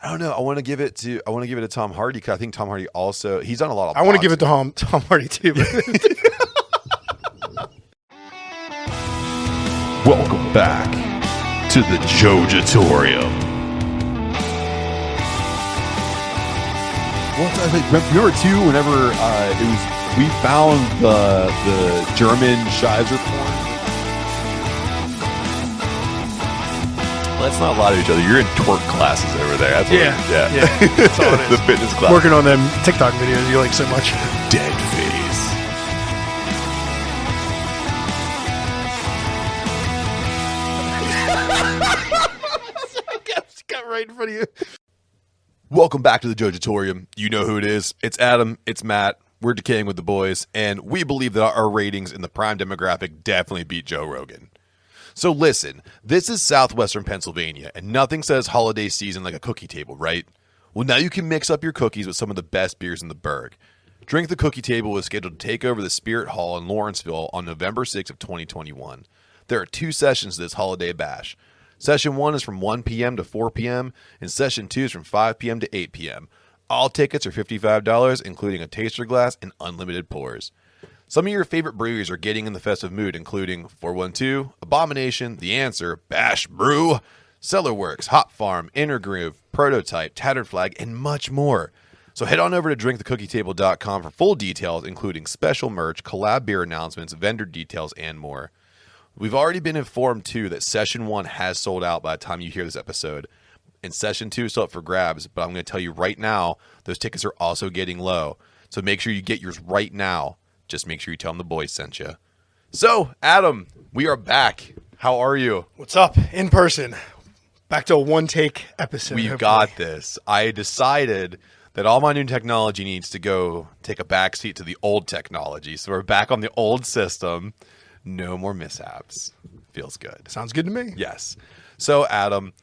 I don't know. I want to give it to Tom Hardy because I think Tom Hardy also he's done a lot of. I want to give it to Tom Hardy too. Welcome back to the Jojitorium. Well, I think remember too whenever we found the German Shizer porn. Let's not lie to each other. You're in twerk classes over there. That's yeah. That's all it is. The fitness class. Working on them TikTok videos you like so much. Dead face. Got right in front of you. Welcome back to the Jojitorium. You know who it is. It's Adam. It's Matt. We're decaying with the boys, and we believe that our ratings in the prime demographic definitely beat Joe Rogan. So listen, this is southwestern Pennsylvania, and nothing says holiday season like a cookie table, right? Well, now you can mix up your cookies with some of the best beers in the burg. Drink the Cookie Table is scheduled to take over the Spirit Hall in Lawrenceville on November 6th of 2021. There are 2 sessions to this holiday bash. Session 1 is from 1 p.m. to 4 p.m., and Session 2 is from 5 p.m. to 8 p.m. All tickets are $55, including a taster glass and unlimited pours. Some of your favorite breweries are getting in the festive mood, including 412, Abomination, The Answer, Bash Brew, Cellarworks, Hop Farm, Inner Groove, Prototype, Tattered Flag, and much more. So head on over to drinkthecookietable.com for full details, including special merch, collab beer announcements, vendor details, and more. We've already been informed, too, that Session 1 has sold out by the time you hear this episode. And Session 2 is still up for grabs, but I'm going to tell you right now, those tickets are also getting low. So make sure you get yours right now. Just make sure you tell them the boys sent you. So, Adam, we are back. How are you? What's up? In person. Back to a one-take episode. We've got this. I decided that all my new technology needs to go take a backseat to the old technology. So we're back on the old system. No more mishaps. Feels good. Sounds good to me. Yes. So, Adam,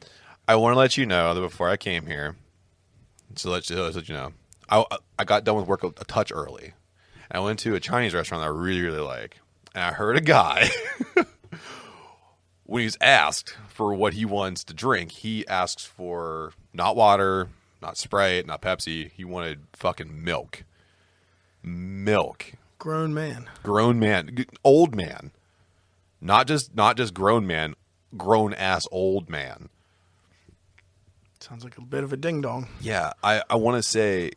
I want to let you know that before I came here, so let you know, I got done with work a touch early. I went to a Chinese restaurant that I really, really like. And I heard a guy, when he's asked for what he wants to drink, he asks for not water, not Sprite, not Pepsi. He wanted fucking milk. Milk. Grown man. Grown man. Old man. Not just grown man. Grown-ass old man. Sounds like a bit of a ding-dong. Yeah. I want to say...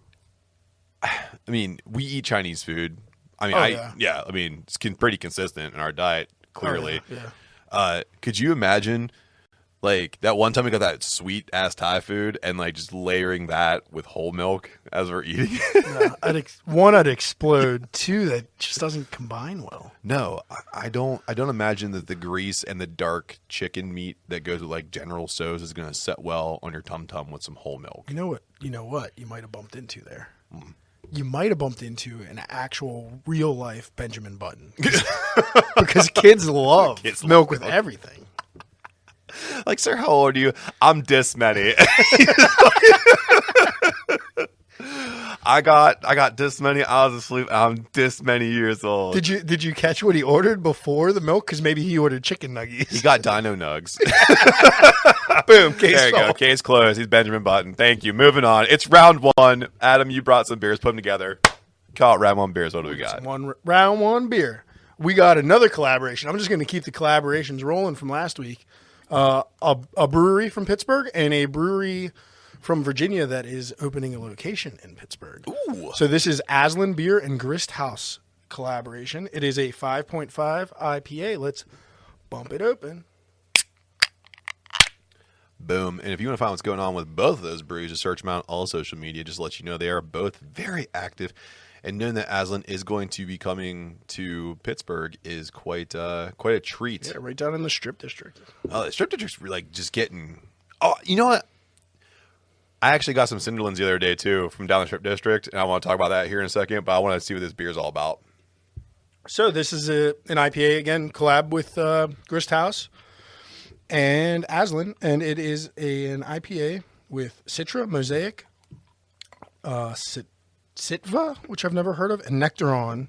I mean, we eat Chinese food. I mean, it's pretty consistent in our diet, clearly. Oh, yeah. Could you imagine, like, that one time we got that sweet-ass Thai food and, like, just layering that with whole milk as we're eating? I'd explode. 2, that just doesn't combine well. No, I don't imagine that the grease and the dark chicken meat that goes with, like, General Tso's is going to set well on your tum-tum with some whole milk. You know what you might have bumped into there? You might have bumped into an actual real life Benjamin Button because kids love milk with everything. Like, sir, how old are you? I'm this many. I got this many. I was asleep. I'm this many years old. Did you catch what he ordered before the milk? Because maybe he ordered chicken nuggets. He got Dino Nugs. Boom. Case there you go. Case closed. He's Benjamin Button. Thank you. Moving on. It's round 1. Adam, you brought some beers. Put them together. Call it round 1 beers. What do we got? Round 1 beer. We got another collaboration. I'm just going to keep the collaborations rolling from last week. A brewery from Pittsburgh and a brewery from Virginia that is opening a location in Pittsburgh. Ooh. So this is Aslan Beer and Grist House collaboration. It is a 5.5 IPA. Let's bump it open. Boom. And if you want to find what's going on with both of those brews, just search them out on all social media. Just to let you know they are both very active. And knowing that Aslan is going to be coming to Pittsburgh is quite a treat. Yeah, right down in the Strip District. The Strip District's like just getting... Oh, you know what? I actually got some Cinderlands the other day, too, from down the Strip District. And I want to talk about that here in a second. But I want to see what this beer is all about. So this is an IPA, again, collab with Grist House and Aslan. And it is an IPA with Citra, Mosaic, Sitva, which I've never heard of, and Nectaron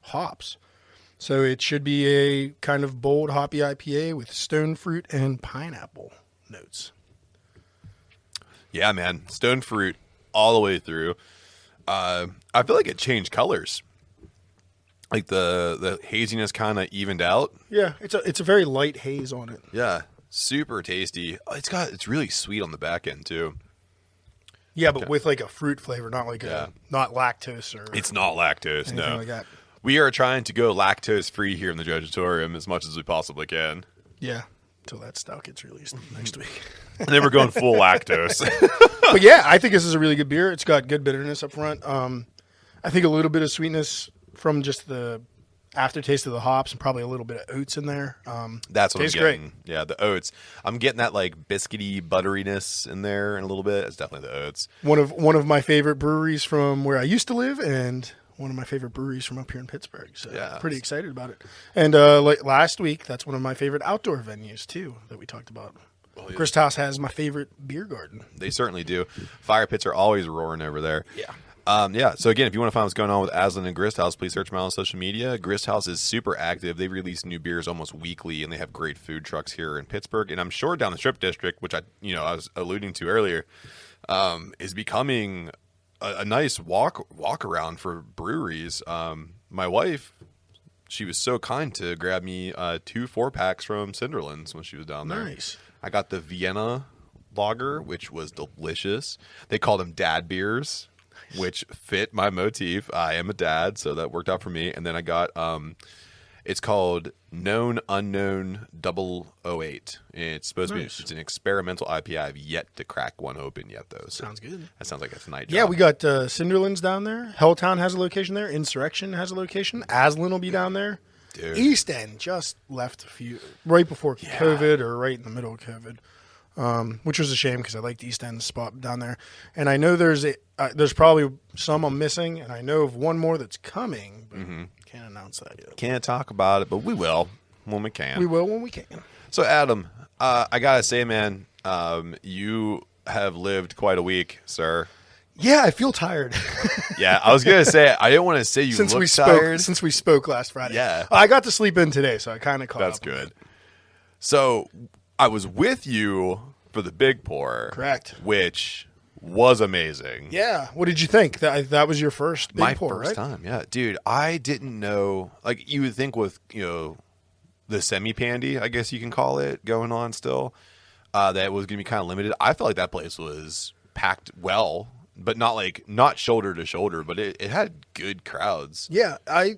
hops. So it should be a kind of bold, hoppy IPA with stone fruit and pineapple notes. Yeah, man. Stone fruit all the way through. I feel like it changed colors. Like the haziness kind of evened out. Yeah, it's a very light haze on it. Yeah, super tasty. Oh, it's really sweet on the back end too. Yeah, but with like a fruit flavor, not like not lactose or. It's not lactose. Anything No. like that. We are trying to go lactose free here in the Jojitorium as much as we possibly can. Yeah, until that stout gets released next week. And then we're going full lactose. But yeah, I think this is a really good beer. It's got good bitterness up front. I think a little bit of sweetness from just the aftertaste of the hops and probably a little bit of oats in there. That's what I'm tastes getting. great. Yeah, the oats. I'm getting that like biscuity butteriness in there in a little bit. It's definitely the oats. One of my favorite breweries from where I used to live, and one of my favorite breweries from up here in Pittsburgh. So pretty excited about it. And like last week, that's one of my favorite outdoor venues too that we talked about. Well, Grist House has my favorite beer garden. They certainly do. Fire pits are always roaring over there. Yeah. So again, if you want to find what's going on with Aslan and Grist House, please search them out on social media. Grist House is super active. They release new beers almost weekly, and they have great food trucks here in Pittsburgh. And I'm sure down the Strip District, which I was alluding to earlier, is becoming a nice walk around for breweries. My wife, she was so kind to grab me 2 4-packs from Cinderlands when she was down there. Nice. I got the Vienna lager, which was delicious. They called them dad beers, which fit my motif. I am a dad, so that worked out for me. And then I got it's called Known Unknown 008. It's supposed to be it's an experimental IPA. I've yet to crack one open yet, though. So sounds good. That sounds like a tonight job. Yeah, we got Cinderlands down there. Helltown has a location there. Insurrection has a location. Aslan will be down there. Dude. East End just left right before COVID or right in the middle of COVID, which was a shame because I liked East End's spot down there. And I know there's probably some I'm missing, and I know of one more that's coming, but can't announce that yet. Can't talk about it, but we will when we can. We will when we can. So, Adam, I got to say, man, you have lived quite a week, sir. Yeah, I feel tired. Yeah, I was going to say, I didn't want to say you Since look we spoke, tired. Since we spoke last Friday. Yeah. I got to sleep in today, so I kind of caught That's up. good. So, I was with you for the Big Pour. Correct. Which was amazing. Yeah. What did you think? That was your first Big Pour, My first time, yeah. Dude, I didn't know, like you would think with, the semi-pandy, I guess you can call it, going on still, that it was going to be kind of limited. I felt like that place was packed well, but not shoulder to shoulder, but it had good crowds. Yeah, I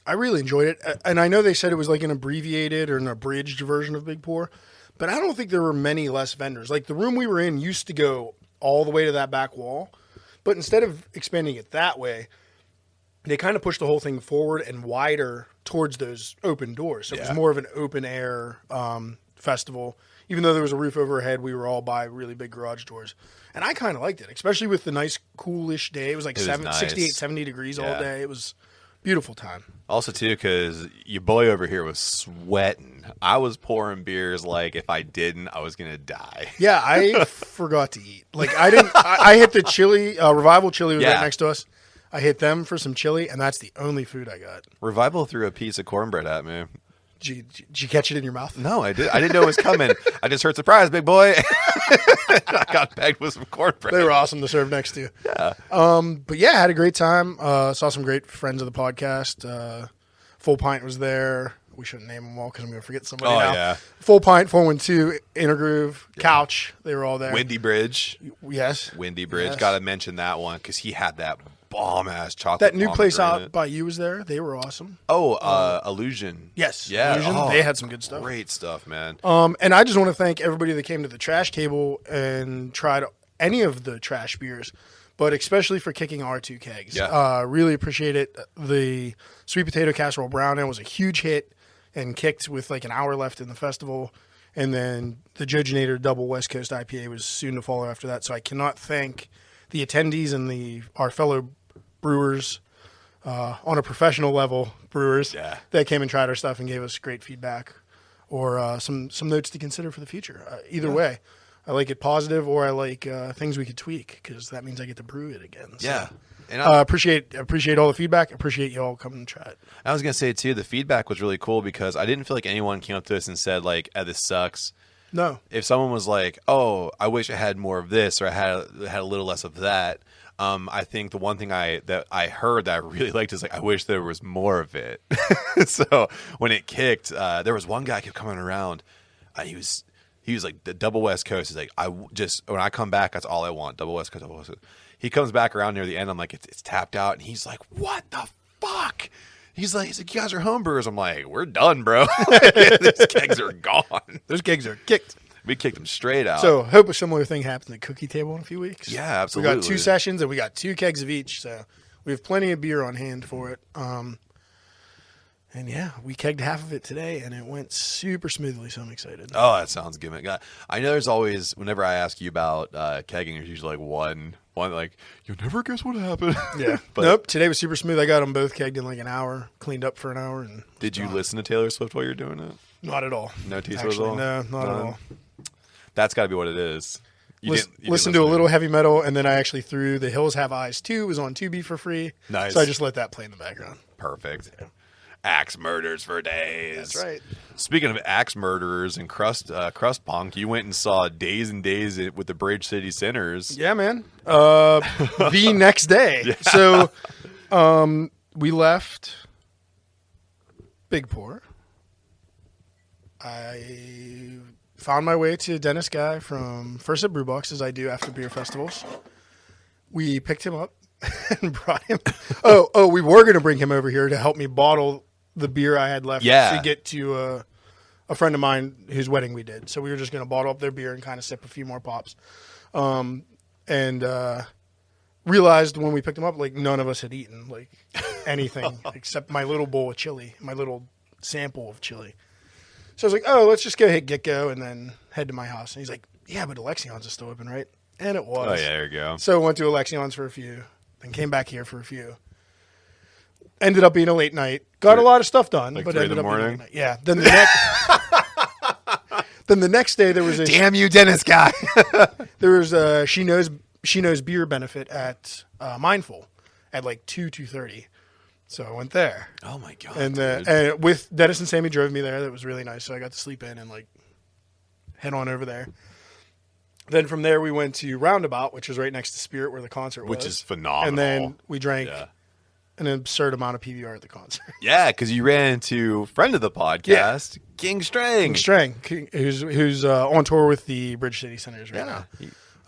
really enjoyed it, and I know they said it was like an abbreviated or an abridged version of Big Pour, but I don't think there were many less vendors. Like the room we were in used to go all the way to that back wall, but instead of expanding it that way, they kind of pushed the whole thing forward and wider towards those open doors. So it was more of an open air festival. Even though there was a roof overhead, we were all by really big garage doors. And I kind of liked it, especially with the nice, coolish day. It was like 68, 70 degrees all day. It was a beautiful time. Also, too, because your boy over here was sweating. I was pouring beers like if I didn't, I was going to die. Yeah, I forgot to eat. Like, I didn't. I hit the chili. Revival Chili was right next to us. I hit them for some chili, and that's the only food I got. Revival threw a piece of cornbread at me. Did you catch it in your mouth? No, I didn't know it was coming. I just heard surprise, big boy. I got pegged with some cornbread. They were awesome to serve next to you. Yeah. But yeah, had a great time. Saw some great friends of the podcast. Full Pint was there. We shouldn't name them all because I'm going to forget somebody now. Yeah. Full Pint, 412, Intergroove, Couch. They were all there. Windy Bridge. Yes. Windy Bridge. Yes. Got to mention that one because he had that bomb-ass chocolate. That new place pomegranate. out by you was there. They were awesome. Oh, Illusion. Yes. Yeah. Illusion. Oh, they had some good stuff. Great stuff, man. And I just want to thank everybody that came to the trash table and tried any of the trash beers, but especially for kicking our 2 kegs. Yeah. Really appreciate it. The sweet potato casserole brown ale was a huge hit and kicked with like an hour left in the festival. And then the Jojitorium Double West Coast IPA was soon to follow after that. So I cannot thank the attendees and our fellow brewers on a professional level, brewers that came and tried our stuff and gave us great feedback or some notes to consider for the future. Either way, I like it positive or I like things we could tweak because that means I get to brew it again. So, Yeah. And I appreciate all the feedback. Appreciate you all coming and try it. was going to say, too, the feedback was really cool because I didn't feel like anyone came up to us and said, like, this sucks. No. If someone was like, "Oh, I wish I had more of this," or I had a little less of that, I think the one thing that I heard that I really liked is like, I wish there was more of it. So when it kicked, there was one guy kept coming around. He was like the double West Coast. He's like, when I come back, that's all I want. Double West Coast, double West Coast. He comes back around near the end. I'm like, it's tapped out, and he's like, what the fuck? He's like, you guys are homebrewers. I'm like, we're done, bro. These kegs are gone. Those kegs are kicked. We kicked them straight out. So hope a similar thing happens at Cookie Table in a few weeks. Yeah, absolutely. We got 2 sessions and we got 2 kegs of each. So we have plenty of beer on hand for it. And yeah, we kegged half of it today and it went super smoothly. So I'm excited. Oh, that sounds good, man. I know there's always, whenever I ask you about kegging, there's usually like one like, you'll never guess what happened. Yeah. But nope. Today was super smooth. I got them both kegged in like an hour, cleaned up for an hour. And did you listen to Taylor Swift while you're doing it? Not at all. No T-Swizzle? No, not at all. That's got to be what it is. You listen to a little heavy metal, and then I actually threw The Hills Have Eyes 2. It was on Tubi for free. Nice. So I just let that play in the background. Perfect. Yeah. Axe murders for days. That's right. Speaking of axe murderers and crust punk, you went and saw Days and Days with the Bridge City Sinners. Yeah, man. The next day. Yeah. So we left Big Pour. I found my way to Dennis Guy from First at Brewbox, as I do after beer festivals. We picked him up and brought him. We were going to bring him over here to help me bottle the beer I had left to get to a friend of mine whose wedding we did. So we were just going to bottle up their beer and kind of sip a few more pops. And realized when we picked him up, like none of us had eaten like anything except my little bowl of chili, my little sample of chili. So I was like, oh, let's just go hit get-go and then head to my house. And he's like, yeah, but Alexion's is still open, right? And it was. Oh, yeah, there you go. So went to Alexion's for a few, then came back here for a few. Ended up being a late night. Got a lot of stuff done. Like but 3 ended in the up being a morning? late night. Yeah. Then the next day there was a... Damn you, Dennis Guy. There was a She Knows beer benefit at Mindful at like 2:30. So I went there. Oh, my God. And with Dennis and Sammy drove me there. That was really nice. So I got to sleep in and like head on over there. Then from there, we went to Roundabout, which was right next to Spirit where the concert was. Which is phenomenal. And then we drank an absurd amount of PBR at the concert. Yeah, because you ran into a friend of the podcast, King Strang. Who's on tour with the Bridge City Sinners right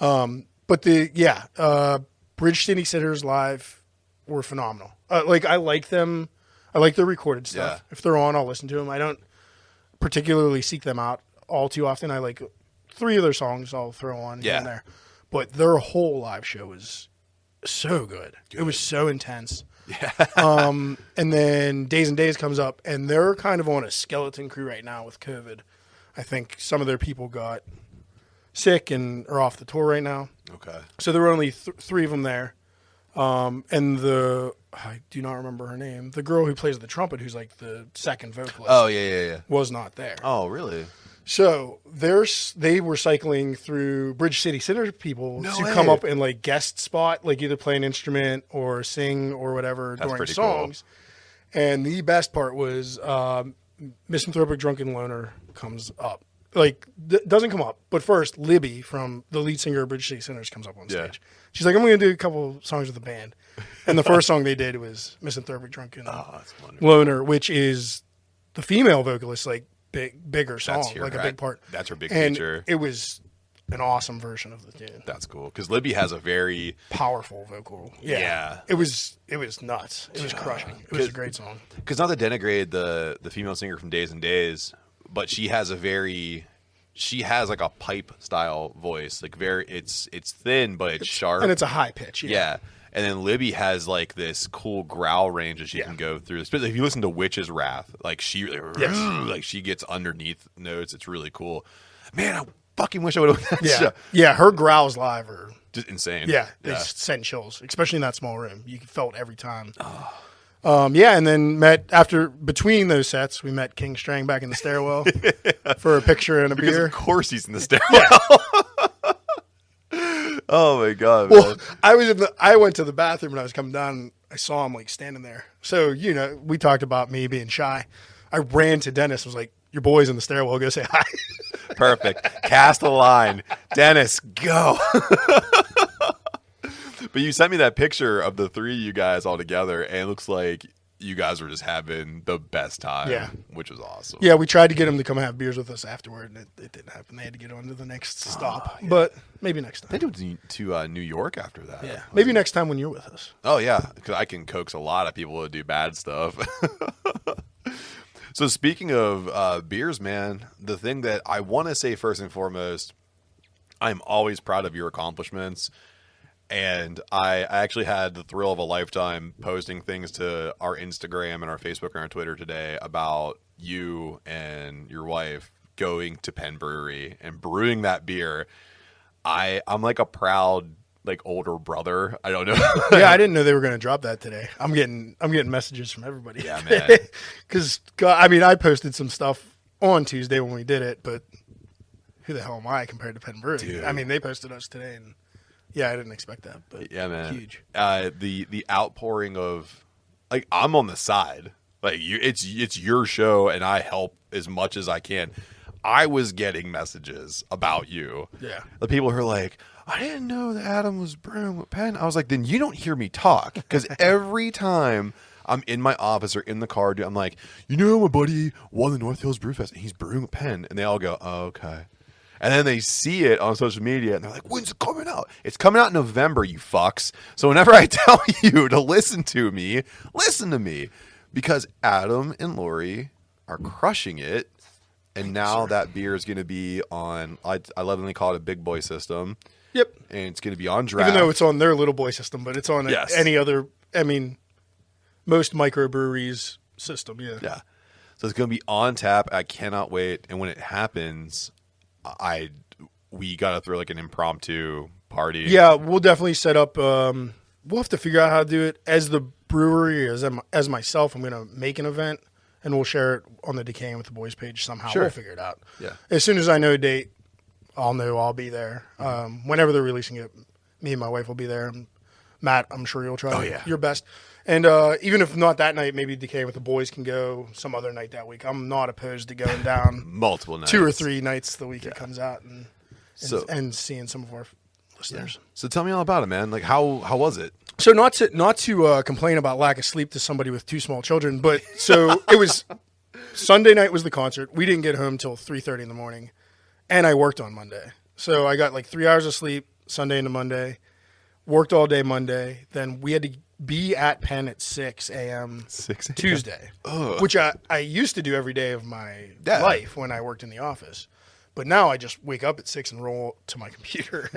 now. But Bridge City Sinners live were phenomenal. I like them. I like their recorded stuff. Yeah. If they're on, I'll listen to them. I don't particularly seek them out all too often. I like 3 of their songs I'll throw on here and there. But their whole live show was so good. It was so intense. Yeah. And then Days and Days comes up, and they're kind of on a skeleton crew right now with COVID. I think some of their people got sick and are off the tour right now. Okay. So there were only 3 of them there. And I do not remember her name. The girl who plays the trumpet, who's like the second vocalist. Oh, yeah. Was not there. Oh, really? So they were cycling through Bridge City Sinners people come up and like guest spot, like either play an instrument or sing or whatever during songs. Cool. And the best part was Misanthropic Drunken Loner comes up. Like, doesn't come up. But first, Libby, from the lead singer of Bridge City Sinners, comes up on stage. She's like, I'm going to do a couple songs with the band. And the first song they did was Misanthropic Drunken Loner, which is the female vocalist, like, bigger song, like a big part. That's her big and feature. It was an awesome version of the tune. That's cool, because Libby has a very powerful vocal. Yeah. It was nuts. It was crushing. It was a great song. Because not to denigrate the female singer from Days and Days, but she has like a pipe style voice, like it's thin but it's sharp and it's a high pitch. Yeah. And then Libby has like this cool growl range that she can go through. Especially if you listen to Witch's Wrath, like she gets underneath notes. It's really cool. Man, I fucking wish I would have. Yeah. Her growls live are just insane. Yeah, they sent chills, especially in that small room. You felt every time. And then between those sets, we met King Strang back in the stairwell for a picture and a beer. Of course, he's in the stairwell. Oh my God! Well, man. I went to the bathroom and I was coming down. And I saw him like standing there. So we talked about me being shy. I ran to Dennis and was like, your boys in the stairwell go say hi. Perfect. Cast a line. Dennis, go. But you sent me that picture of the three of you guys all together, and it looks like you guys were just having the best time, Yeah. which was awesome. Yeah, we tried to get them to come have beers with us afterward, and it didn't happen. They had to get on to the next stop. Yeah. But maybe next time. They went to New York after that. Yeah, maybe next time when you're with us. Oh, yeah, because I can coax a lot of people to do bad stuff. So speaking of beers, man, the thing that I want to say first and foremost, I'm always proud of your accomplishments. And I actually had the thrill of a lifetime posting things to our Instagram and our Facebook and our Twitter today about you and your wife going to Penn Brewery and brewing that beer. I'm like a proud older brother. I don't know. Yeah, I didn't know they were going to drop that today. I'm getting messages from everybody. Yeah, man. Because I posted some stuff on Tuesday when we did it, but who the hell am I compared to Penn Brewery? Dude. I mean, they posted us today, and yeah, I didn't expect that. But Yeah, man. huge. The outpouring of I'm on the side. It's your show, and I help as much as I can. I was getting messages about you. Yeah. The people who are like, I didn't know that Adam was brewing with Penn. I was like, then you don't hear me talk, because every time I'm in my office or in the car, dude, I'm like, my buddy won the North Hills Brew Fest, and he's brewing with Penn, and they all go, oh, okay. And then they see it on social media, and they're like, when's it coming out? It's coming out in November, you fucks. So whenever I tell you to listen to me, because Adam and Lori are crushing it. And now that beer is going to be on, I lovingly call it a big boy system. Yep. And it's going to be on draft. Even though it's on their little boy system, but it's on Yes. any other, most microbreweries system, yeah. Yeah. So it's going to be on tap. I cannot wait. And when it happens, we got to throw an impromptu party. Yeah, we'll definitely set up, we'll have to figure out how to do it. As the brewery, as myself, I'm going to make an event, and we'll share it on the Decaying with the Boys page somehow. Sure. We'll figure it out. Yeah. As soon as I know a date, I'll know I'll be there. Whenever they're releasing it, me and my wife will be there. Matt, I'm sure you'll try your best. And even if not that night, maybe Decaying with the Boys can go some other night that week. I'm not opposed to going down multiple nights, 2 or 3 nights the week it comes out, and seeing some of our listeners. Yeah. So tell me all about it, man. How was it? So not to complain about lack of sleep to somebody with 2 small children, but so it was Sunday night was the concert. We didn't get home till 3:30 in the morning, and I worked on Monday. So I got 3 hours of sleep Sunday into Monday, worked all day Monday. Then we had to be at Penn at 6 a.m. Tuesday, which I used to do every day of my life when I worked in the office. But now I just wake up at 6 and roll to my computer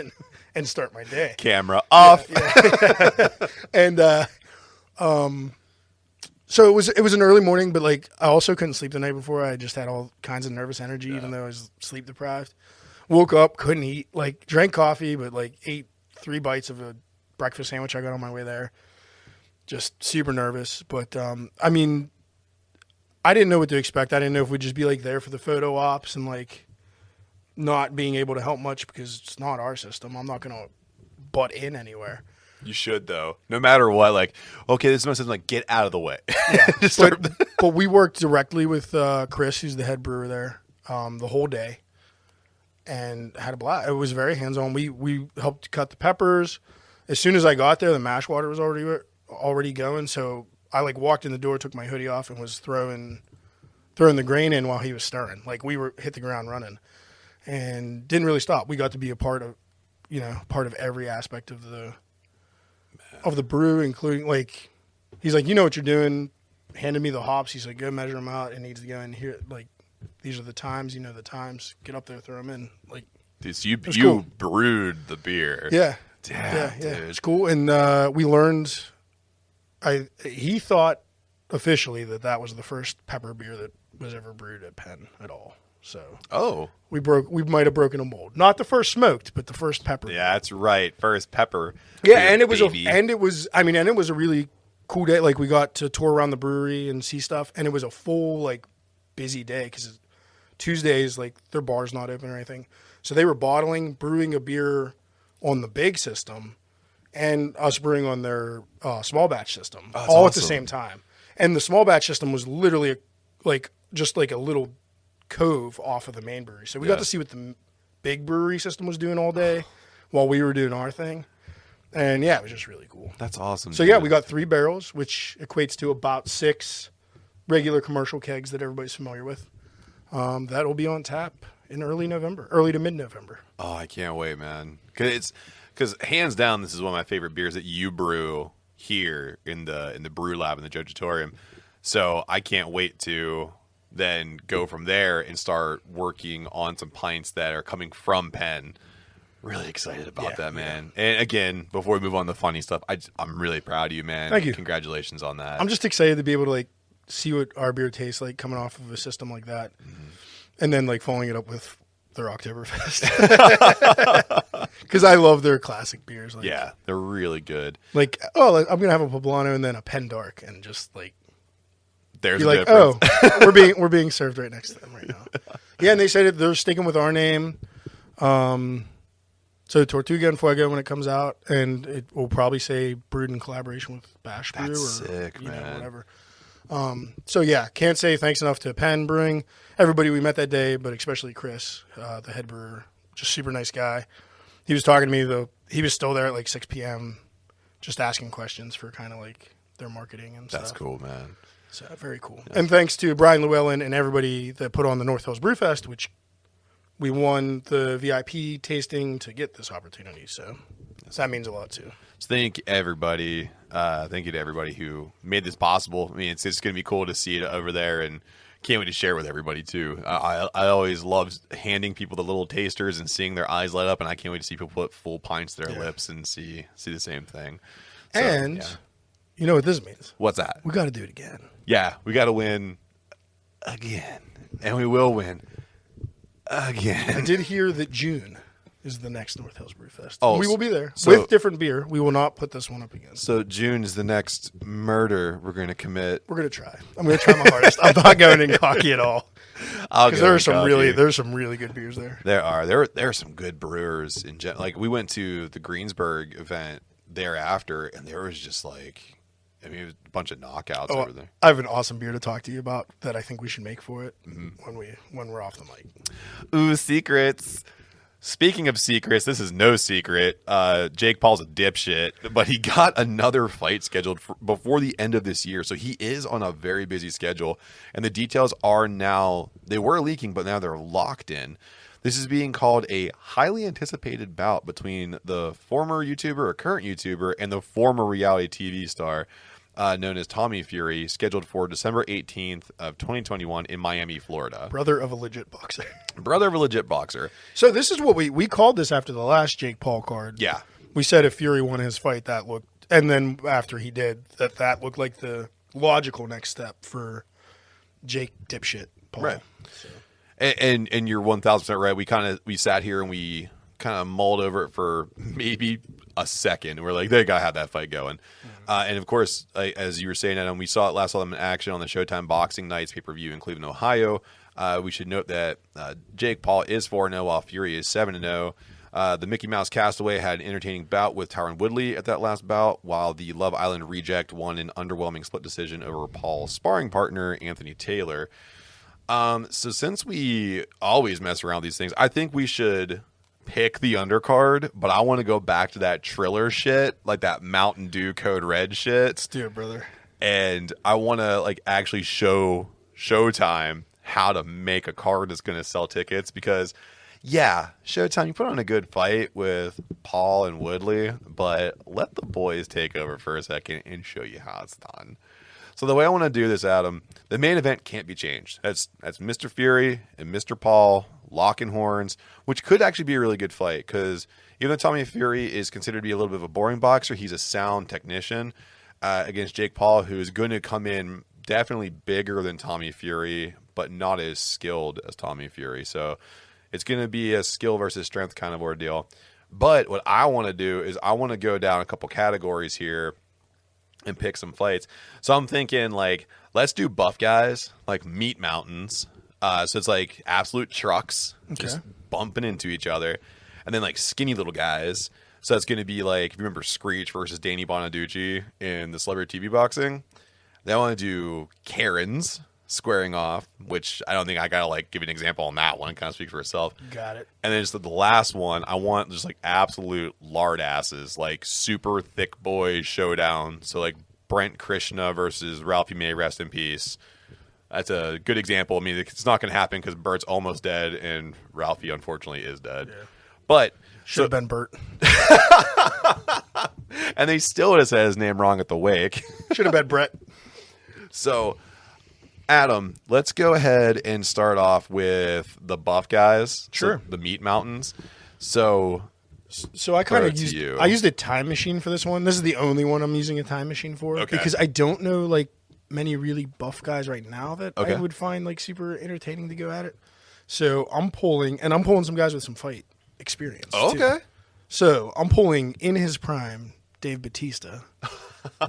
and start my day. Camera off. Yeah. And so it was an early morning, but I also couldn't sleep the night before. I just had all kinds of nervous energy, even though I was sleep deprived. Woke up, couldn't eat, drank coffee, but ate 3 bites of a breakfast sandwich I got on my way there. Just super nervous. But I didn't know what to expect. I didn't know if we'd just be there for the photo ops and not being able to help much because it's not our system. I'm not going to butt in anywhere. You should, though. No matter what, okay, this is my system, get out of the way. Yeah. But we worked directly with Chris, who's the head brewer there, the whole day, and had a blast. It was very hands-on. We helped cut the peppers. As soon as I got there, the mash water was already going, so I walked in the door, took my hoodie off, and was throwing the grain in while he was stirring. We were hit the ground running. And didn't really stop. We got to be a part of every aspect of the brew, including he's you know what you're doing. Handed me the hops. He's go measure them out. It needs to go in here. These are the times. You know the times. Get up there, throw them in. Dude, you cool. brewed the beer. Yeah, Damn, yeah. dude. It's cool. And we learned. He thought officially that was the first pepper beer that was ever brewed at Penn at all. So we might have broken a mold. Not the first smoked, but the first pepper. Yeah, that's right. First pepper. Yeah, and it was a really cool day. We got to tour around the brewery and see stuff, and it was a full busy day because Tuesdays their bar's not open or anything. So they were brewing a beer on the big system, and us brewing on their small batch system all at the same time. And the small batch system was literally just a little cove off of the main brewery. So we got to see what the big brewery system was doing all day while we were doing our thing. And yeah, it was just really cool. That's awesome. So yeah, we got 3 barrels, which equates to about 6 regular commercial kegs that everybody's familiar with. That'll be on tap in early to mid-November. Oh, I can't wait, man. Because hands down, this is one of my favorite beers that you brew here in the brew lab in the Jojitorium. So I can't wait to then go from there and start working on some pints that are coming from Penn. Really excited about that, man. Yeah. And again, before we move on to the funny stuff, I'm really proud of you, man. Thank you. Congratulations on that. I'm just excited to be able to like see what our beer tastes like coming off of a system like that, and then like following it up with their Oktoberfest. Because I love their classic beers. Like, yeah, they're really good. Like, I'm gonna have a Poblano and then a Penn Dark, and just like there's you're a like, difference. we're being served right next to them right now. Yeah, and they said they're sticking with our name. So Tortuga and Fuego when it comes out, and it will probably say brewed in collaboration with Bash Brew. That's sick, man. Whatever. So yeah, can't say thanks enough to Penn Brewing, everybody we met that day, but especially Chris, the head brewer, just super nice guy. He was talking to me though. He was still there at like 6 p.m. just asking questions for kind of like their marketing and stuff. That's cool, man. So very cool. Yeah. And thanks to Brian Llewellyn and everybody that put on the North Hills Brewfest, which we won the VIP tasting to get this opportunity. So that means a lot too. So thank you to everybody who made this possible. I mean, it's going to be cool to see it over there, and can't wait to share with everybody too. I always love handing people the little tasters and seeing their eyes light up, and I can't wait to see people put full pints to their lips and see the same thing. So, and you know what this means? What's that? We got to do it again. Yeah, we got to win again, and we will win again. I did hear that June is the next North Hills Brew Fest. Oh, we will be there with different beer. We will not put this one up again. So June is the next murder we're going to commit. We're going to try. I'm going to try my hardest. I'm not going in cocky at all. Because there's some really good beers there. There are some good brewers in general. Like we went to the Greensburg event thereafter, and there was just like, I mean, it was a bunch of knockouts over there. I have an awesome beer to talk to you about that I think we should make for it when we're off the mic. Ooh, secrets. Speaking of secrets, this is no secret. Jake Paul's a dipshit, but he got another fight scheduled before the end of this year. So he is on a very busy schedule, and the details are now, they were leaking, but now they're locked in. This is being called a highly anticipated bout between the former YouTuber or current YouTuber and the former reality TV star known as Tommy Fury, scheduled for December 18th of 2021 in Miami, Florida. Brother of a legit boxer. So this is what we called this after the last Jake Paul card. Yeah. We said if Fury won his fight, that looked, and then after he did, that looked like the logical next step for Jake dipshit Paul. Right. So. And you're 1,000% right. We sat here and we kind of mulled over it for maybe a second. We're like, they gotta have that fight going. And of course, as you were saying, Adam, we saw them in action on the Showtime Boxing Nights pay-per-view in Cleveland, Ohio. We should note that Jake Paul is 4-0 while Fury is 7-0. The Mickey Mouse Castaway had an entertaining bout with Tyron Woodley at that last bout, while the Love Island Reject won an underwhelming split decision over Paul's sparring partner, Anthony Taylor. So since we always mess around these things, I think we should pick the undercard, but I want to go back to that Triller shit, like that Mountain Dew Code Red shit. Let's do it, brother. And I want to like actually show Showtime how to make a card that's going to sell tickets, because yeah, Showtime, you put on a good fight with Paul and Woodley, but let the boys take over for a second and show you how it's done. So the way I want to do this, Adam, the main event can't be changed. That's Mr. Fury and Mr. Paul locking horns, which could actually be a really good fight, because even though Tommy Fury is considered to be a little bit of a boring boxer, he's a sound technician against Jake Paul, who is going to come in definitely bigger than Tommy Fury, but not as skilled as Tommy Fury. So it's going to be a skill versus strength kind of ordeal. But what I want to do is I want to go down a couple categories here and pick some fights. So I'm thinking, like, let's do buff guys, like meat mountains. So it's like absolute trucks just bumping into each other. And then like skinny little guys. So it's going to be like, if you remember Screech versus Danny Bonaducci in the Celebrity TV boxing. Then I want to do Karens. squaring off, which I don't think I gotta like give an example on that one. Kind of speak for itself. Got it. And then just the last one, I want just like absolute lard asses, like super thick boys showdown. So like Brent Krishna versus Ralphie May, rest in peace. That's a good example. I mean, it's not going to happen because Bert's almost dead and Ralphie unfortunately is dead. Yeah. But should have been Bert. And they still would have said his name wrong at the wake. Should have been Brett. So, Adam, let's go ahead and start off with the buff guys. Sure. So the meat mountains. So I kind of used a time machine for this one. This is the only one I'm using a time machine for because I don't know like many really buff guys right now that I would find like super entertaining to go at it. So I'm pulling some guys with some fight experience. Okay. Too. So I'm pulling in his prime Dave Bautista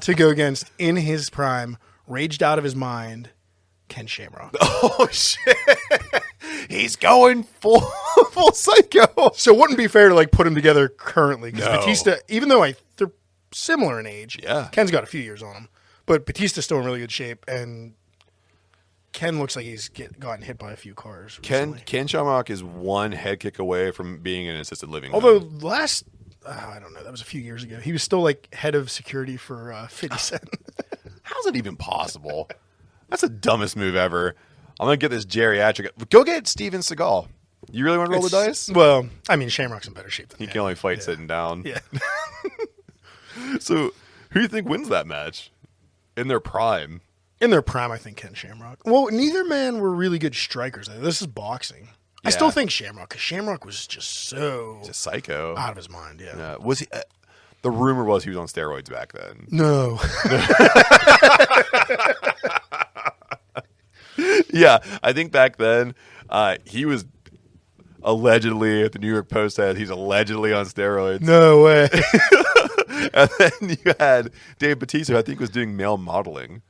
to go against in his prime, raged out of his mind, Ken Shamrock. Oh shit! He's going full psycho. So it wouldn't be fair to like put him together currently because No. Bautista, even though they're similar in age, Yeah. Ken's got a few years on him, but Batista's still in really good shape, and Ken looks like he's gotten hit by a few cars recently. Ken Shamrock is one head kick away from being in assisted living. Although I don't know, that was a few years ago. He was still like head of security for 50 Cent. How's it even possible? That's the dumbest move ever. I'm gonna get this geriatric. Go get Steven Seagal. You really want to roll the dice? Well, I mean, Shamrock's in better shape than He can only fight sitting down. Yeah. So, who do you think wins that match? In their prime. In their prime, I think Ken Shamrock. Well, neither man were really good strikers. This is boxing. I still think Shamrock, because Shamrock was just so He's a psycho. out of his mind. Yeah. Was he? The rumor was he was on steroids back then. No. Yeah, I think back then he was allegedly at the New York Post said he's allegedly on steroids. No way. And then you had Dave Bautista, who I think was doing male modeling.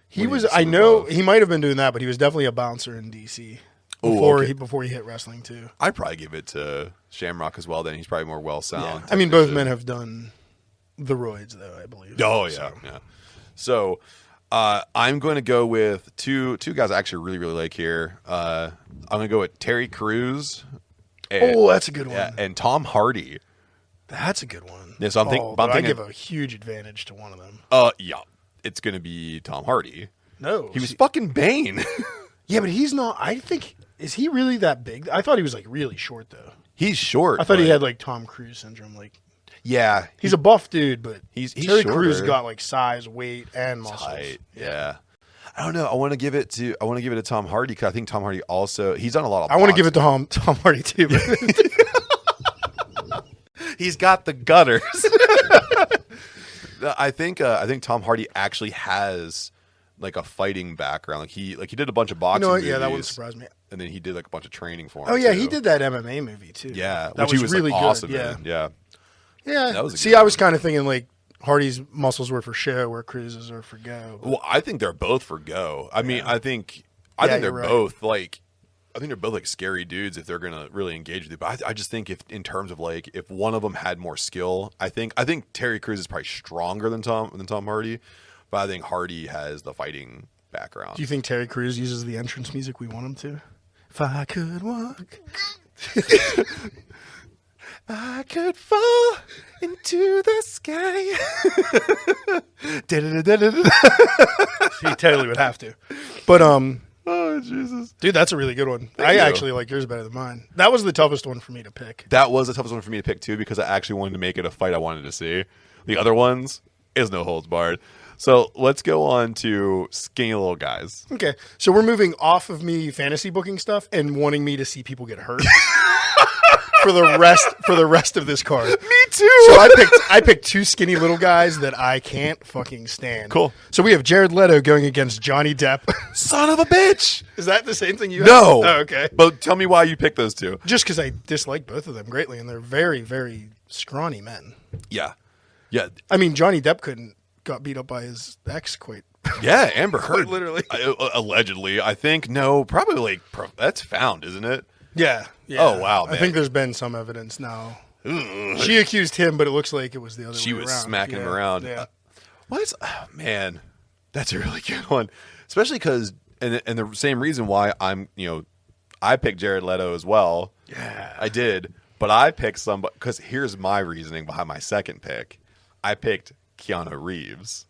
He was. I know he might have been doing that, but he was definitely a bouncer in DC before he hit wrestling too. I'd probably give it to Shamrock as well. Then he's probably more well sound. Yeah. I mean, both men have done the roids, though. I believe. Oh yeah, yeah. So I'm going to go with two guys I actually really like here. I'm going to go with Terry Crews. That's a good one. And Tom Hardy. That's a good one. Yeah, so I'm thinking. I give a huge advantage to one of them. Yeah, it's going to be Tom Hardy. No, he was fucking Bane. Yeah, but he's not. I think is he really that big? I thought he was like really short though. He's short. I thought he had like Tom Cruise syndrome. Like, yeah, he's a buff dude, but he's Terry shorter. Crews got like size, weight, and muscles. Tight. Yeah. I don't know. I want to give it to Tom Hardy because I think Tom Hardy also he's done a lot of. I want to give it to Tom Hardy too. He's got the gutters. I think Tom Hardy actually has like a fighting background. Like he did a bunch of boxing. Movies, that wouldn't surprise me. And then he did like a bunch of training for him. Oh yeah, too. he did that MMA movie too. Yeah, that which was really like, awesome. Good. Yeah. That was I was kind of thinking like Hardy's muscles were for show, where Cruz's are for go. Well, I think they're both for go. I mean, I think they're both like. I think they're both like scary dudes if they're gonna really engage with you. But I just think if in terms of like if one of them had more skill, I think Terry Crews is probably stronger than Tom Hardy, but I think Hardy has the fighting background. Do you think Terry Crews uses the entrance music we want him to? If I could walk, I could fall into the sky. He totally would have to. But oh Jesus, dude, that's a really good one. I actually like yours better than mine. That was the toughest one for me to pick. That was the toughest one for me to pick too because I actually wanted to make it a fight I wanted to see. The other ones is no holds barred. So let's go on to skinny little guys. Okay, so we're moving off of me fantasy booking stuff and wanting me to see people get hurt for the rest of this card. Me too. So I picked two skinny little guys that I can't fucking stand. Cool. So we have Jared Leto going against Johnny Depp. Son of a bitch. Is that the same thing you have? No. Oh, okay. But tell me why you picked those two. Just because I dislike both of them greatly, and they're very, very scrawny men. Yeah. Yeah. I mean, Johnny Depp got beat up by his ex quite. Yeah, Amber Heard. Literally. Allegedly. I think, no, probably that's found, isn't it? Yeah. Oh, wow, man. I think there's been some evidence now. She accused him, but it looks like it was the other way around. She was smacking him around. Yeah. Man, that's a really good one. Especially because and the same reason why I picked Jared Leto as well. Yeah, I did, but I picked somebody because here's my reasoning behind my second pick. I picked Keanu Reeves.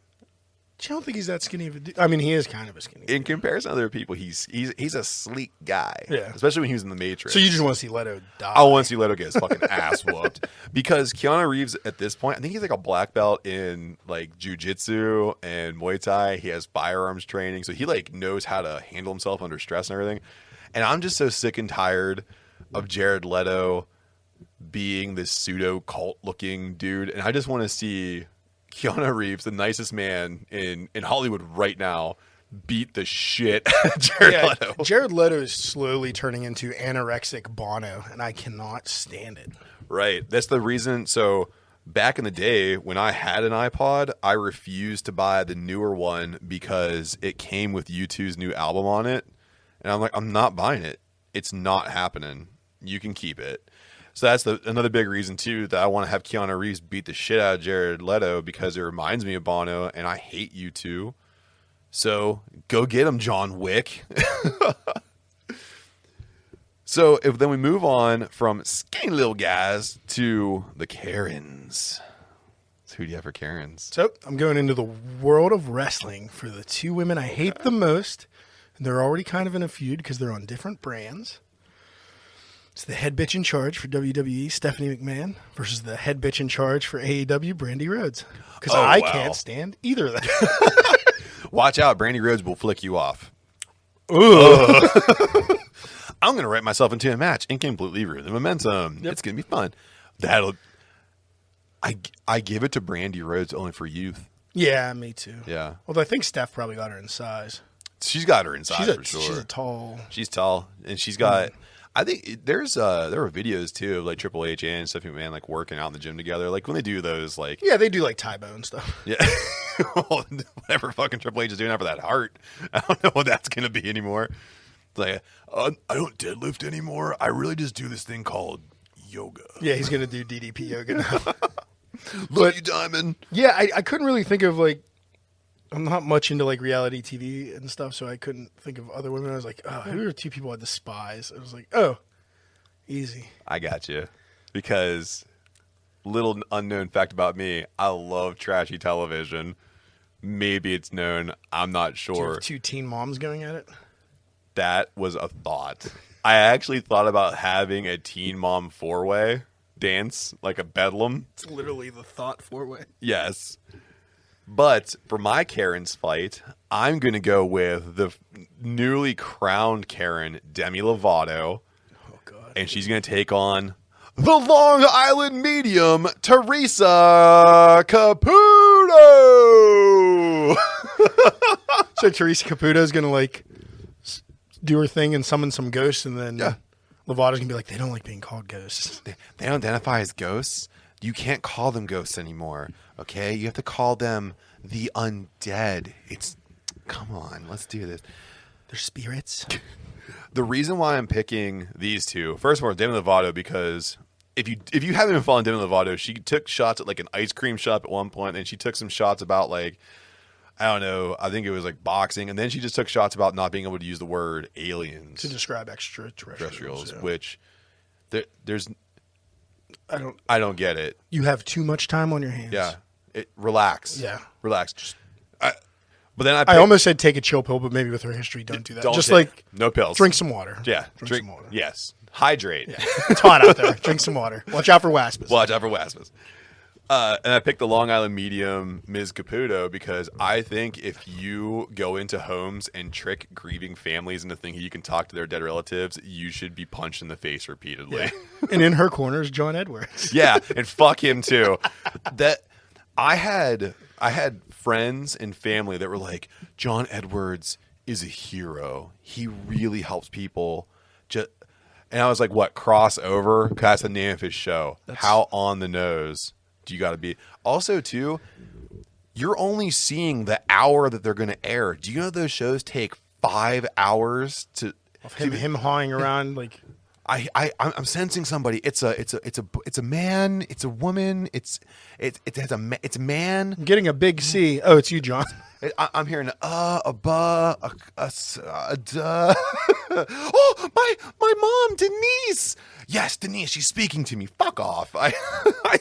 I don't think he's that skinny of a dude. I mean, he is kind of a skinny In comparison to other people, he's a sleek guy. Yeah. Especially when he was in The Matrix. So you just want to see Leto die? I want to see Leto get his fucking ass whooped. Because Keanu Reeves, at this point, I think he's like a black belt in like jiu-jitsu and Muay Thai. He has firearms training. So he like knows how to handle himself under stress and everything. And I'm just so sick and tired of Jared Leto being this pseudo cult looking dude. And I just want to see Keanu Reeves, the nicest man in Hollywood right now, beat the shit out of Jared Leto. Jared Leto is slowly turning into anorexic Bono, and I cannot stand it. Right. That's the reason. So back in the day when I had an iPod, I refused to buy the newer one because it came with U2's new album on it. And I'm like, I'm not buying it. It's not happening. You can keep it. So that's another big reason, too, that I want to have Keanu Reeves beat the shit out of Jared Leto because it reminds me of Bono, and I hate U2. So go get him, John Wick. So then we move on from skinny little guys to the Karens. So who do you have for Karens? So I'm going into the world of wrestling for the two women I hate the most. And they're already kind of in a feud because they're on different brands. It's the head bitch in charge for WWE, Stephanie McMahon, versus the head bitch in charge for AEW, Brandi Rhodes. Because I can't stand either of them. Watch out, Brandi Rhodes will flick you off. Ugh. I'm going to write myself into a match and completely ruin the momentum. Yep. It's going to be fun. I give it to Brandi Rhodes only for youth. Yeah, me too. Yeah. Although I think Steph probably got her in size. She's got her in size for sure. She's tall, and she's got. I think there were videos too of like Triple H and Stephanie McMahon like working out in the gym together. Like when they do those, like they do like Tae Bo and stuff. Yeah, whatever fucking Triple H is doing after that heart, I don't know what that's gonna be anymore. It's like I don't deadlift anymore. I really just do this thing called yoga. Yeah, he's gonna do DDP yoga now. Look, you Diamond. Yeah, I couldn't really think of like. I'm not much into like reality TV and stuff, so I couldn't think of other women. I was like, oh, who are two people I despise? I was like, oh, easy. I got you. Because little unknown fact about me, I love trashy television. Maybe it's known. I'm not sure. Do you have two teen moms going at it? That was a thought. I actually thought about having a teen mom four-way dance, like a bedlam. It's literally the thought four-way. Yes. But for my Karen's fight, I'm going to go with the newly crowned Karen, Demi Lovato. Oh, God. And she's going to take on the Long Island medium, Teresa Caputo. So Teresa Caputo is going to like do her thing and summon some ghosts, and then Lovato's going to be like, they don't like being called ghosts. They don't identify as ghosts. You can't call them ghosts anymore, okay? You have to call them the undead. Come on, let's do this. They're spirits. The reason why I'm picking these two, first of all, Demi Lovato, because if you haven't been following Demi Lovato, she took shots at like an ice cream shop at one point, and she took some shots about like, I don't know, I think it was like boxing, and then she just took shots about not being able to use the word aliens to describe extraterrestrials, which there's. I don't get it. You have too much time on your hands. Yeah. Relax. Yeah. Relax. But then I almost said take a chill pill, but maybe with her history, don't do that. Just no pills. Drink some water. Yeah. Drink some water. Yes. Hydrate. Yeah. It's hot out there. Drink some water. Watch out for wasps. And I picked the Long Island medium, Ms. Caputo, because I think if you go into homes and trick grieving families into thinking you can talk to their dead relatives, you should be punched in the face repeatedly. Yeah. And in her corner is John Edwards. Yeah, and fuck him too. That I had friends and family that were like, John Edwards is a hero. He really helps people. And I was like, what, crossover? 'Cause that's the name of his show. How on the nose do you got to be? Also, too, you're only seeing the hour that they're going to air. Do you know those shows take 5 hours to him hawing around like? I'm sensing somebody. It's a man. It's a woman. It's a man. I'm getting a big C. Oh, it's you, John. I'm hearing a buh, a duh. Oh, my mom, Denise. Yes, Denise. She's speaking to me. Fuck off. I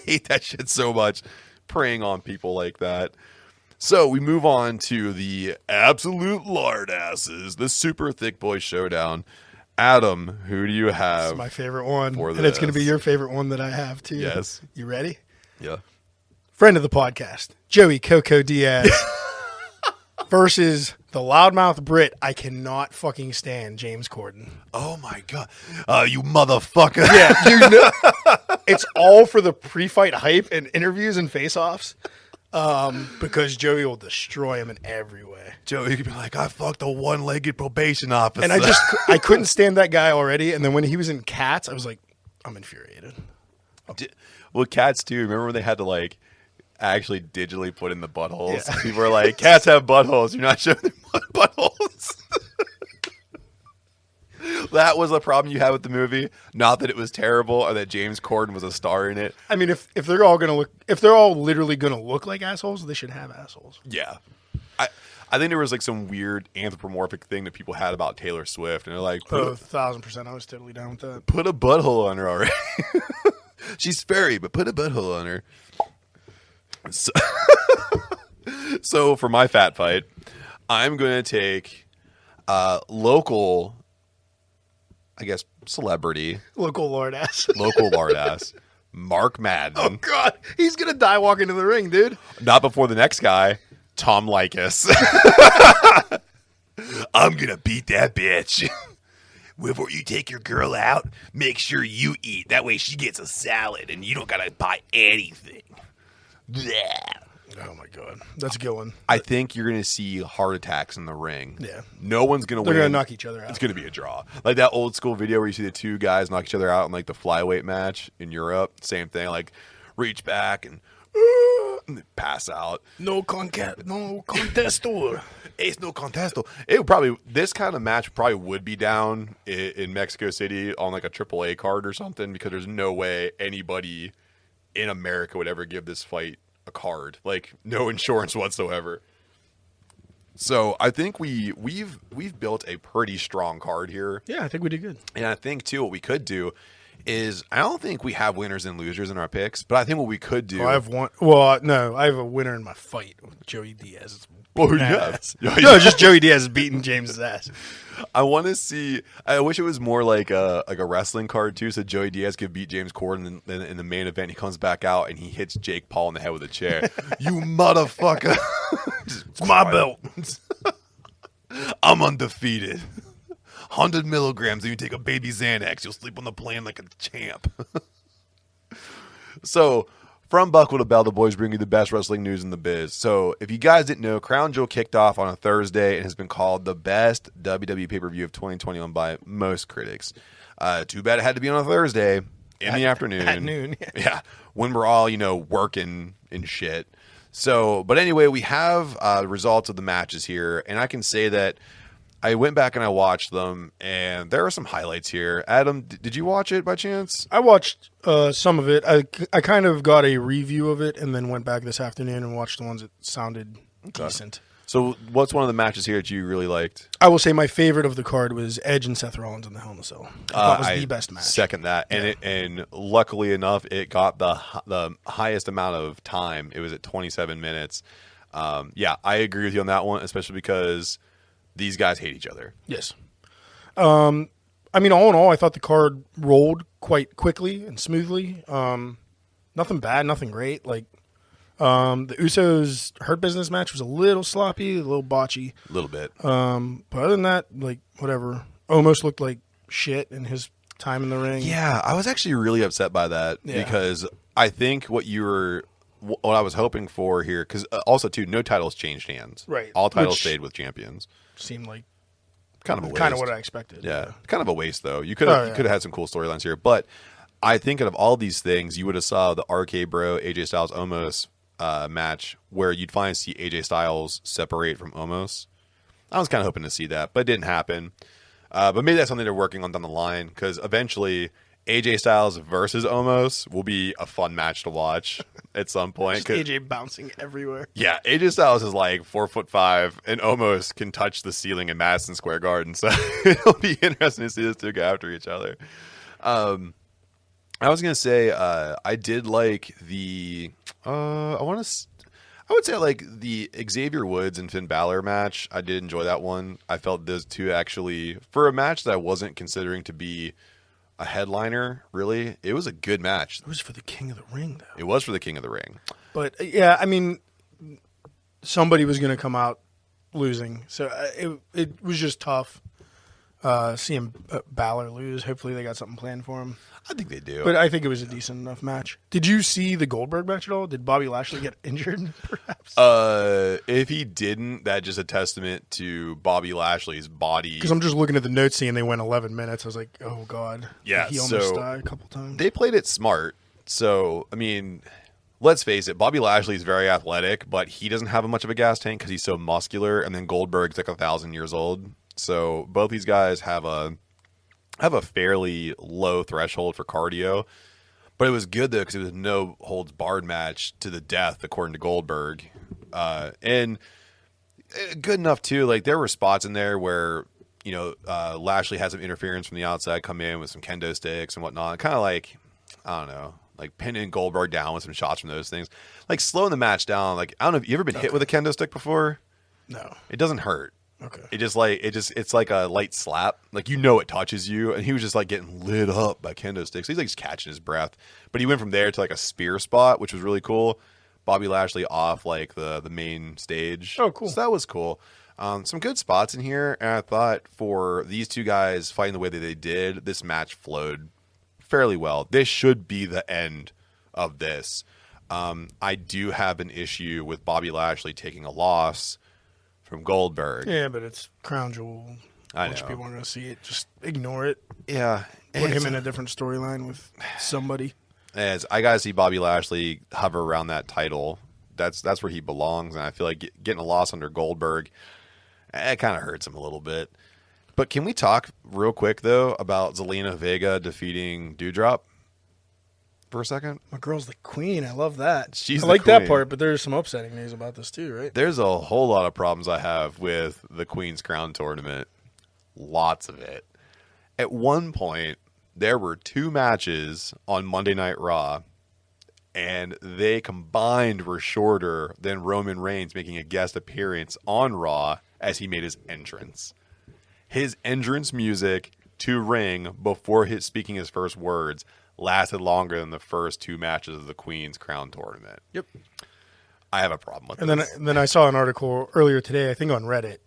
hate that shit so much. Preying on people like that. So we move on to the absolute lard asses, the super thick boy showdown. Adam, who do you have? It's my favorite one, and it's going to be your favorite one that I have too. Yes. You ready? Yeah. Friend of the podcast, Joey Coco Diaz versus the loudmouth Brit I cannot fucking stand, James Corden. Oh my god, you motherfucker! Yeah, you know, it's all for the pre-fight hype and interviews and face-offs. Because Joey will destroy him in every way. Joey could be like, I fucked a one-legged probation officer. And I couldn't stand that guy already. And then when he was in Cats, I was like, I'm infuriated. Well, Cats too. Remember when they had to like actually digitally put in the buttholes? Yeah. People were like, cats have buttholes. You're not showing their buttholes. That was a problem you had with the movie. Not that it was terrible or that James Corden was a star in it. I mean, if they're all literally gonna look like assholes, they should have assholes. Yeah. I think there was like some weird anthropomorphic thing that people had about Taylor Swift, and they're like, 1,000%, I was totally down with that. Put a butthole on her already. She's furry, but put a butthole on her. So for my fat fight, I'm going to take local, I guess, celebrity. Local lord ass. Local lard ass. Mark Madden. Oh, God. He's going to die walking to the ring, dude. Not before the next guy, Tom Likas. I'm going to beat that bitch. Before you take your girl out, make sure you eat. That way she gets a salad and you don't got to buy anything. Blech. Oh, my God. That's a good one. I think you're going to see heart attacks in the ring. Yeah. No one's going to win. They're going to knock each other out. It's going to be a draw. Like that old school video where you see the two guys knock each other out in like the flyweight match in Europe. Same thing. Like reach back and they pass out. No contesto. It's no contesto. It would probably, this kind of match probably would be down in Mexico City on like a AAA card or something, because there's no way anybody in America would ever give this fight a card. Like no insurance whatsoever. So I think we've built a pretty strong card here. Yeah, I think we did good. And I think too what we could do is, I don't think we have winners and losers in our picks, but I think what we could do. I have one. Well, no, I have a winner in my fight with Joey Diaz. Well, who do you have? No, just Joey Diaz beating James's ass. I want to see. I wish it was more like a wrestling card too, so Joey Diaz could beat James Corden in the main event. He comes back out and he hits Jake Paul in the head with a chair. You motherfucker! It's my belt. I'm undefeated. 100 milligrams, and you take a baby Xanax. You'll sleep on the plane like a champ. So, from Buckle to Bell, the boys bring you the best wrestling news in the biz. So, if you guys didn't know, Crown Jewel kicked off on a Thursday and has been called the best WWE pay-per-view of 2021 by most critics. Too bad it had to be on a Thursday in the afternoon. At noon. Yeah, when we're all, working and shit. So, but anyway, we have results of the matches here, and I can say that I went back and I watched them, and there are some highlights here. Adam, did you watch it by chance? I watched some of it. I kind of got a review of it and then went back this afternoon and watched the ones that sounded decent. So what's one of the matches here that you really liked? I will say my favorite of the card was Edge and Seth Rollins in the Hell in a Cell. That was the best match. Second that. And Yeah. and luckily enough, it got the highest amount of time. It was at 27 minutes. Yeah, I agree with you on that one, especially because these guys hate each other. Yes. I mean, all in all, I thought the card rolled quite quickly and smoothly. Nothing bad, nothing great. Like, the Usos Hurt Business match was a little sloppy, a little botchy. A little bit. But other than that, like, whatever. Almost looked like shit in his time in the ring. Yeah, I was actually really upset by that because I think what I was hoping for here, because also, too, no titles changed hands. Right. All titles stayed with champions. Seemed like kind of a waste. Kind of what I expected. Yeah. Kind of a waste, though. You could have had some cool storylines here. But I think out of all these things, you would have saw the RK Bro, AJ Styles Omos match where you'd finally see AJ Styles separate from Omos. I was kind of hoping to see that, but it didn't happen. But maybe that's something they're working on down the line because eventually AJ Styles versus Omos will be a fun match to watch at some point. Just AJ bouncing everywhere. Yeah, AJ Styles is like 4'5", and Omos can touch the ceiling in Madison Square Garden. So it'll be interesting to see those two go after each other. I was gonna say I did like the I would say like the Xavier Woods and Finn Balor match. I did enjoy that one. I felt those two actually, for a match that I wasn't considering to be a headliner, really, it was a good match. It was for the King of the Ring, though. It was for the King of the Ring. But, yeah, I mean, somebody was going to come out losing. So it was just tough seeing Balor lose. Hopefully they got something planned for him. I think they do. But I think it was a decent enough match. Did you see the Goldberg match at all? Did Bobby Lashley get injured, perhaps? If he didn't, that's just a testament to Bobby Lashley's body. Because I'm just looking at the notes, seeing they went 11 minutes. I was like, oh, God. Yeah, he almost died a couple times. They played it smart. So, I mean, let's face it, Bobby Lashley's very athletic, but he doesn't have much of a gas tank because he's so muscular, and then Goldberg's like 1,000 years old. So both these guys have a fairly low threshold for cardio, but it was good though because it was a no holds barred match to the death according to Goldberg, and good enough too. Like there were spots in there where Lashley had some interference from the outside come in with some kendo sticks and whatnot, kind of like I don't know, like pinning Goldberg down with some shots from those things, like slowing the match down. Like I don't know if you ever been hit with a kendo stick before. No, it doesn't hurt. Okay. It's like a light slap. Like it touches you, and he was just like getting lit up by kendo sticks. He's like just catching his breath. But he went from there to like a spear spot, which was really cool. Bobby Lashley off like the main stage. Oh, cool. So that was cool. Some good spots in here, and I thought for these two guys fighting the way that they did, this match flowed fairly well. This should be the end of this. I do have an issue with Bobby Lashley taking a loss from Goldberg. Yeah, but it's Crown Jewel. I Bunch know. of people aren't going to see it. Just ignore it. Yeah. Put him in a different storyline with somebody. As I gotta see Bobby Lashley hover around that title. That's where he belongs, and I feel like getting a loss under Goldberg, it kind of hurts him a little bit. But can we talk real quick though about Zelina Vega defeating Dewdrop for a second? My girl's the queen. I love that. She's I the like that queen. part, but there's some upsetting news about this too, right? There's a whole lot of problems I have with the Queen's Crown tournament. Lots of it. At one point, there were 2 matches on Monday Night Raw, and they combined were shorter than Roman Reigns making a guest appearance on Raw as he made his entrance. His entrance music to ring before speaking his first words lasted longer than the first 2 matches of the Queen's Crown tournament. Yep. I have a problem with And this. then I saw an article earlier today, I think on Reddit,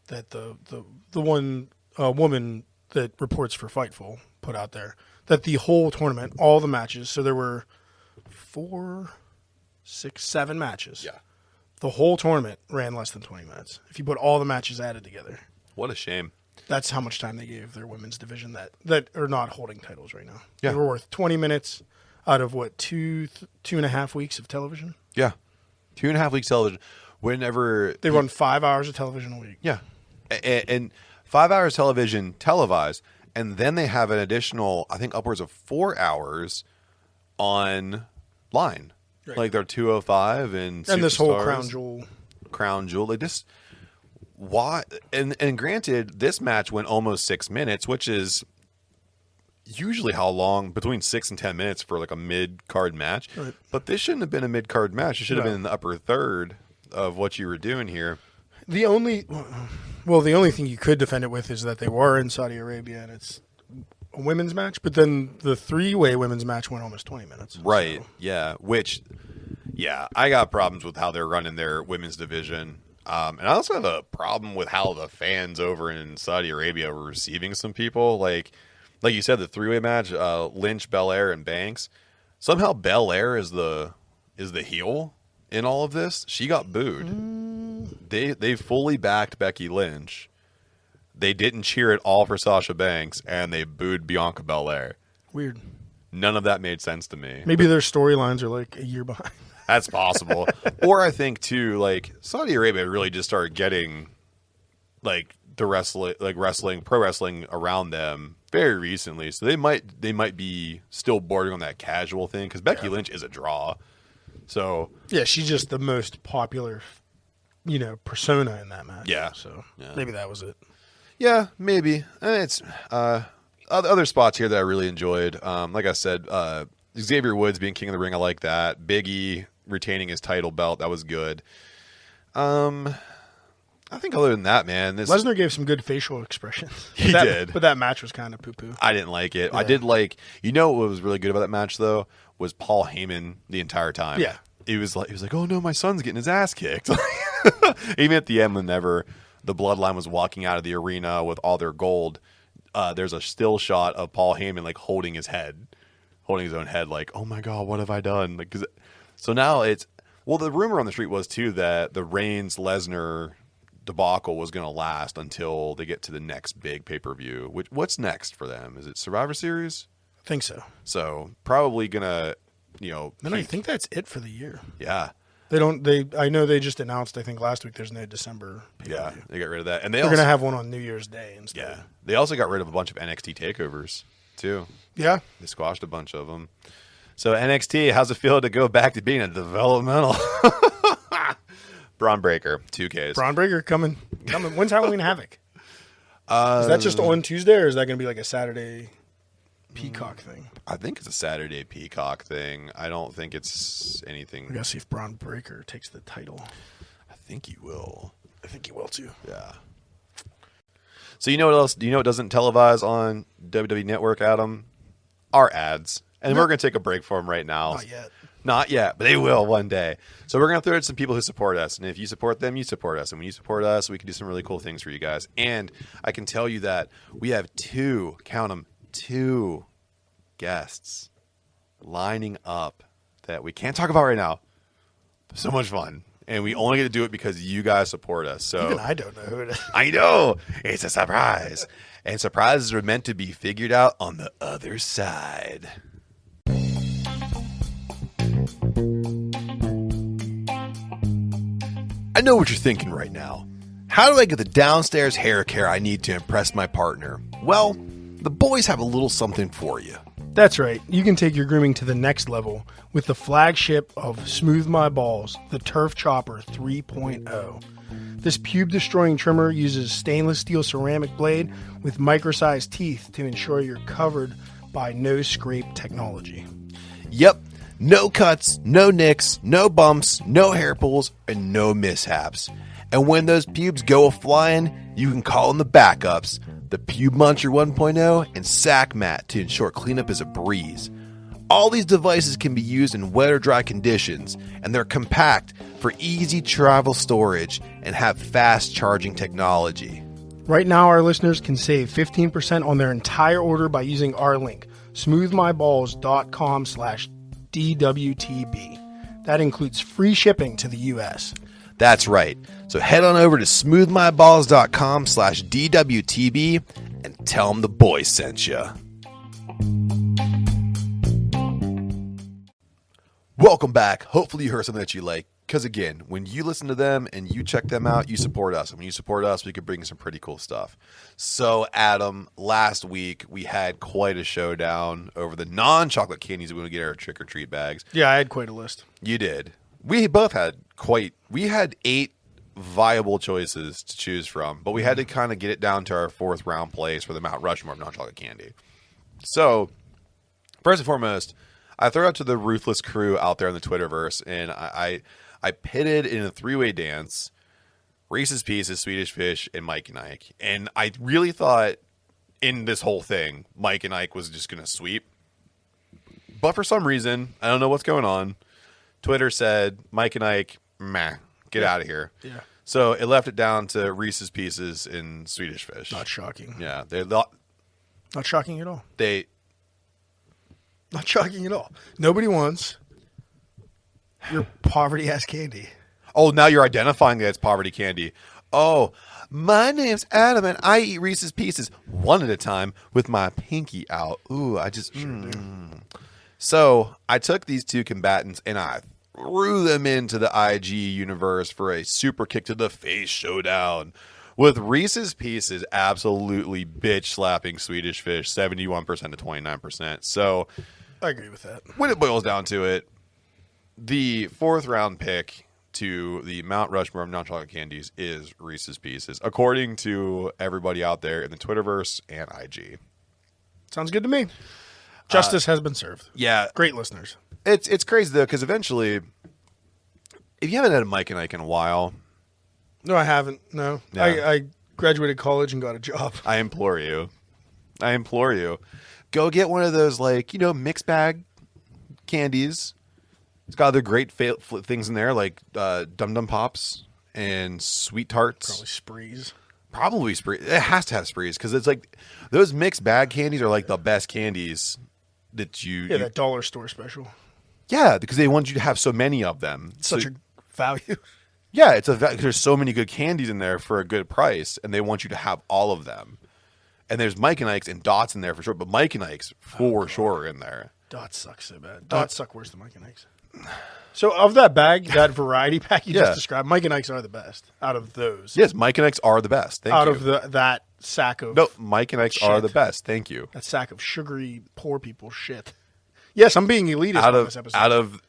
that the one woman that reports for Fightful put out there that the whole tournament, all the matches, so there were 4, 6, 7 matches. Yeah. The whole tournament ran less than 20 minutes. If you put all the matches added together. What a shame. That's how much time they gave their women's division that are not holding titles right now. Yeah. They were worth 20 minutes out of what, 2.5 weeks of television? Yeah. 2.5 weeks television. Whenever They run 5 hours of television a week. Yeah. And 5 hours television televised. And then they have an additional, I think, upwards of 4 hours online. Right. Like they're 205 and And this whole Superstars. Crown Jewel. Like this. Why? And granted, this match went almost 6 minutes, which is usually how long, between 6 and 10 minutes for like a mid-card match. Right. But this shouldn't have been a mid-card match. It should have No. been in the upper third of what you were doing here. The only thing you could defend it with is that they were in Saudi Arabia and it's a women's match, but then the 3-way women's match went almost 20 minutes. Right. So. Yeah. I got problems with how they're running their women's division. And I also have a problem with how the fans over in Saudi Arabia were receiving some people. Like you said, the 3-way match, Lynch, Belair, and Banks. Somehow Belair is the heel in all of this. She got booed. They fully backed Becky Lynch. They didn't cheer at all for Sasha Banks, and they booed Bianca Belair. Weird. None of that made sense to me. Maybe their storylines are like a year behind. That's possible. Or I think too, like Saudi Arabia really just started getting like the wrestling, pro wrestling around them very recently, so they might be still bordering on that casual thing because Becky Lynch is a draw. So yeah, she's just the most popular, persona in that match. Yeah. So maybe that was it. Yeah, maybe. And it's other spots here that I really enjoyed. Like I said, Xavier Woods being King of the Ring, I like that. Big E retaining his title belt, that was good. I think other than that, man, Lesnar gave some good facial expressions. He did. But that match was kind of poo-poo. I didn't like it. Yeah. I did like, what was really good about that match though was Paul Heyman the entire time. Yeah. He was like, oh no, my son's getting his ass kicked. Even at the end, whenever the Bloodline was walking out of the arena with all their gold, there's a still shot of Paul Heyman like holding his own head, like, oh my god, what have I done? Like, so now the rumor on the street was too that the Reigns Lesnar debacle was going to last until they get to the next big pay-per-view. What's next for them? Is it Survivor Series? I think so. So probably gonna, I think that's it for the year. Yeah. I know they just announced, I think last week, there's no December pay-per-view. Yeah, they got rid of that. And they're going to have one on New Year's Day instead. Yeah. They also got rid of a bunch of NXT takeovers too. Yeah. They squashed a bunch of them. So NXT, how's it feel to go back to being a developmental? Braun Breaker, 2Ks. Braun Breaker coming. When's Halloween Havoc? Is that just on Tuesday, or is that going to be like a Saturday Peacock thing? I think it's a Saturday Peacock thing. I don't think it's anything. We got to see if Braun Breaker takes the title. I think he will. I think he will too. Yeah. So you know what else? Do you know what doesn't televise on WWE Network, Adam? Our ads. And we're going to take a break for them right now. Not yet. Not yet, but they will one day. So we're going to throw in some people who support us. And if you support them, you support us. And when you support us, we can do some really cool things for you guys. And I can tell you that we have two guests lining up that we can't talk about right now. So much fun. And we only get to do it because you guys support us. So even I don't know who it is. I know. It's a surprise. And surprises are meant to be figured out on the other side. I know what you're thinking right now. How do I get the downstairs hair care I need to impress my partner? Well, the boys have a little something for you. That's right. You can take your grooming to the next level with the flagship of Smooth My Balls, the Turf Chopper 3.0. This pube-destroying trimmer uses stainless steel ceramic blade with micro-sized teeth to ensure you're covered by no-scrape technology. Yep. No cuts, no nicks, no bumps, no hair pulls, and no mishaps. And when those pubes go a-flying, you can call in the backups, the Pube Muncher 1.0 and Sack Mat to ensure cleanup is a breeze. All these devices can be used in wet or dry conditions, and they're compact for easy travel storage and have fast charging technology. Right now, our listeners can save 15% on their entire order by using our link, smoothmyballs.com/DWTB. That includes free shipping to the U.S. That's right. So head on over to smoothmyballs.com/DWTB and tell them the boys sent you. Welcome back. Hopefully you heard something that you like. Because again, when you listen to them and you check them out, you support us. And when you support us, we can bring some pretty cool stuff. So, Adam, last week we had quite a showdown over the non-chocolate candies we want to get our trick-or-treat bags. Yeah, I had quite a list. You did. We both had we had 8 viable choices to choose from, but we had to kind of get it down to our 4th round place for the Mount Rushmore of non-chocolate candy. So, first and foremost, I throw out to the ruthless crew out there in the Twitterverse, and I pitted in a 3-way dance Reese's Pieces, Swedish Fish, and Mike and Ike. And I really thought in this whole thing, Mike and Ike was just going to sweep. But for some reason, I don't know what's going on, Twitter said, Mike and Ike, meh, get out of here. Yeah. So it left it down to Reese's Pieces and Swedish Fish. Not shocking. Yeah. Not shocking at all. Not shocking at all. Nobody wants your poverty-ass candy. Oh, now you're identifying that it's poverty candy. Oh, my name's Adam, and I eat Reese's Pieces one at a time with my pinky out. Ooh, I just... So I took these two combatants, and I threw them into the IG universe for a super kick to the face showdown. With Reese's Pieces absolutely bitch slapping Swedish Fish 71% to 29%. So I agree with that. when it boils down to it, the fourth round pick to the Mount Rushmore of non-chocolate candies is Reese's Pieces, according to everybody out there in the Twitterverse and IG. Sounds good to me. Justice has been served. Yeah. Great listeners. It's crazy, though, because eventually, if you haven't had a Mike and Ike in a while... No, I haven't. No. Yeah. I graduated college and got a job. I implore you. Go get one of those, mixed bag candies. It's got other great things in there, like Dum Dum Pops and Sweet Tarts. Probably Sprees. It has to have Sprees, because it's like those mixed bag candies are like the best candies that you... Yeah, that dollar store special. Yeah, because they want you to have so many of them. Such a value. Yeah, there's so many good candies in there for a good price, and they want you to have all of them. And there's Mike and Ike's and Dots in there for sure, but Mike and Ike's for sure are in there. Dots suck so bad. Dots suck worse than Mike and Ike's. So of that bag, that variety pack you just described, Mike and Ike's are the best out of those. Yes, Mike and Ike's are the best. Thank you. Out of that sack of... No, Mike and Ike's are the best. Thank you. That sack of sugary poor people shit. Yes, I'm being elitist on this episode.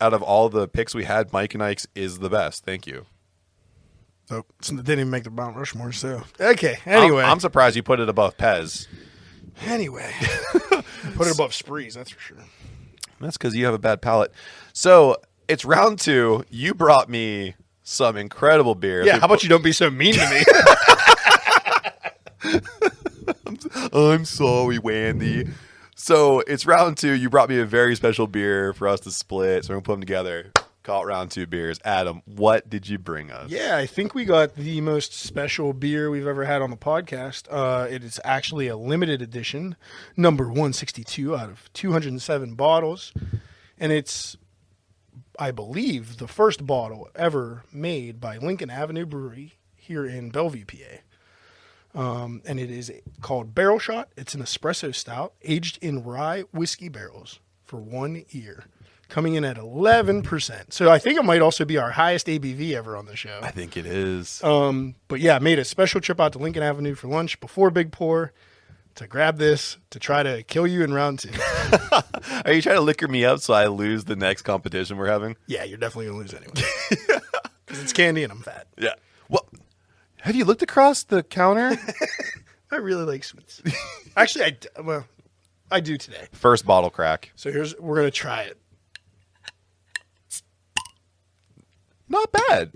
Out of all the picks we had, Mike and Ike's is the best. Thank you. So it didn't even make the Mount Rushmore, so... Okay, anyway. I'm surprised you put it above Pez. Anyway. Put it above Sprees, that's for sure. That's because you have a bad palate. So, it's round 2. You brought me some incredible beers. Yeah, how about you don't be so mean to me? I'm sorry, Wendy. So, it's round 2. You brought me a very special beer for us to split, so we're going to put them together. Call it round 2 beers. Adam, what did you bring us? Yeah, I think we got the most special beer we've ever had on the podcast. It is actually a limited edition, number 162 out of 207 bottles. And it's, I believe, the first bottle ever made by Lincoln Avenue Brewery here in Bellevue, PA. And it is called Barrel Shot. It's an espresso stout aged in rye whiskey barrels for 1 year. Coming in at 11%. So I think it might also be our highest ABV ever on the show. I think it is. But yeah, made a special trip out to Lincoln Avenue for lunch before Big Pour to grab this to try to kill you in round 2. Are you trying to liquor me up so I lose the next competition we're having? Yeah, you're definitely going to lose anyway. Because it's candy and I'm fat. Yeah. Well, have you looked across the counter? I really like sweets. Actually, I do today. First bottle crack. So we're going to try it. Not bad.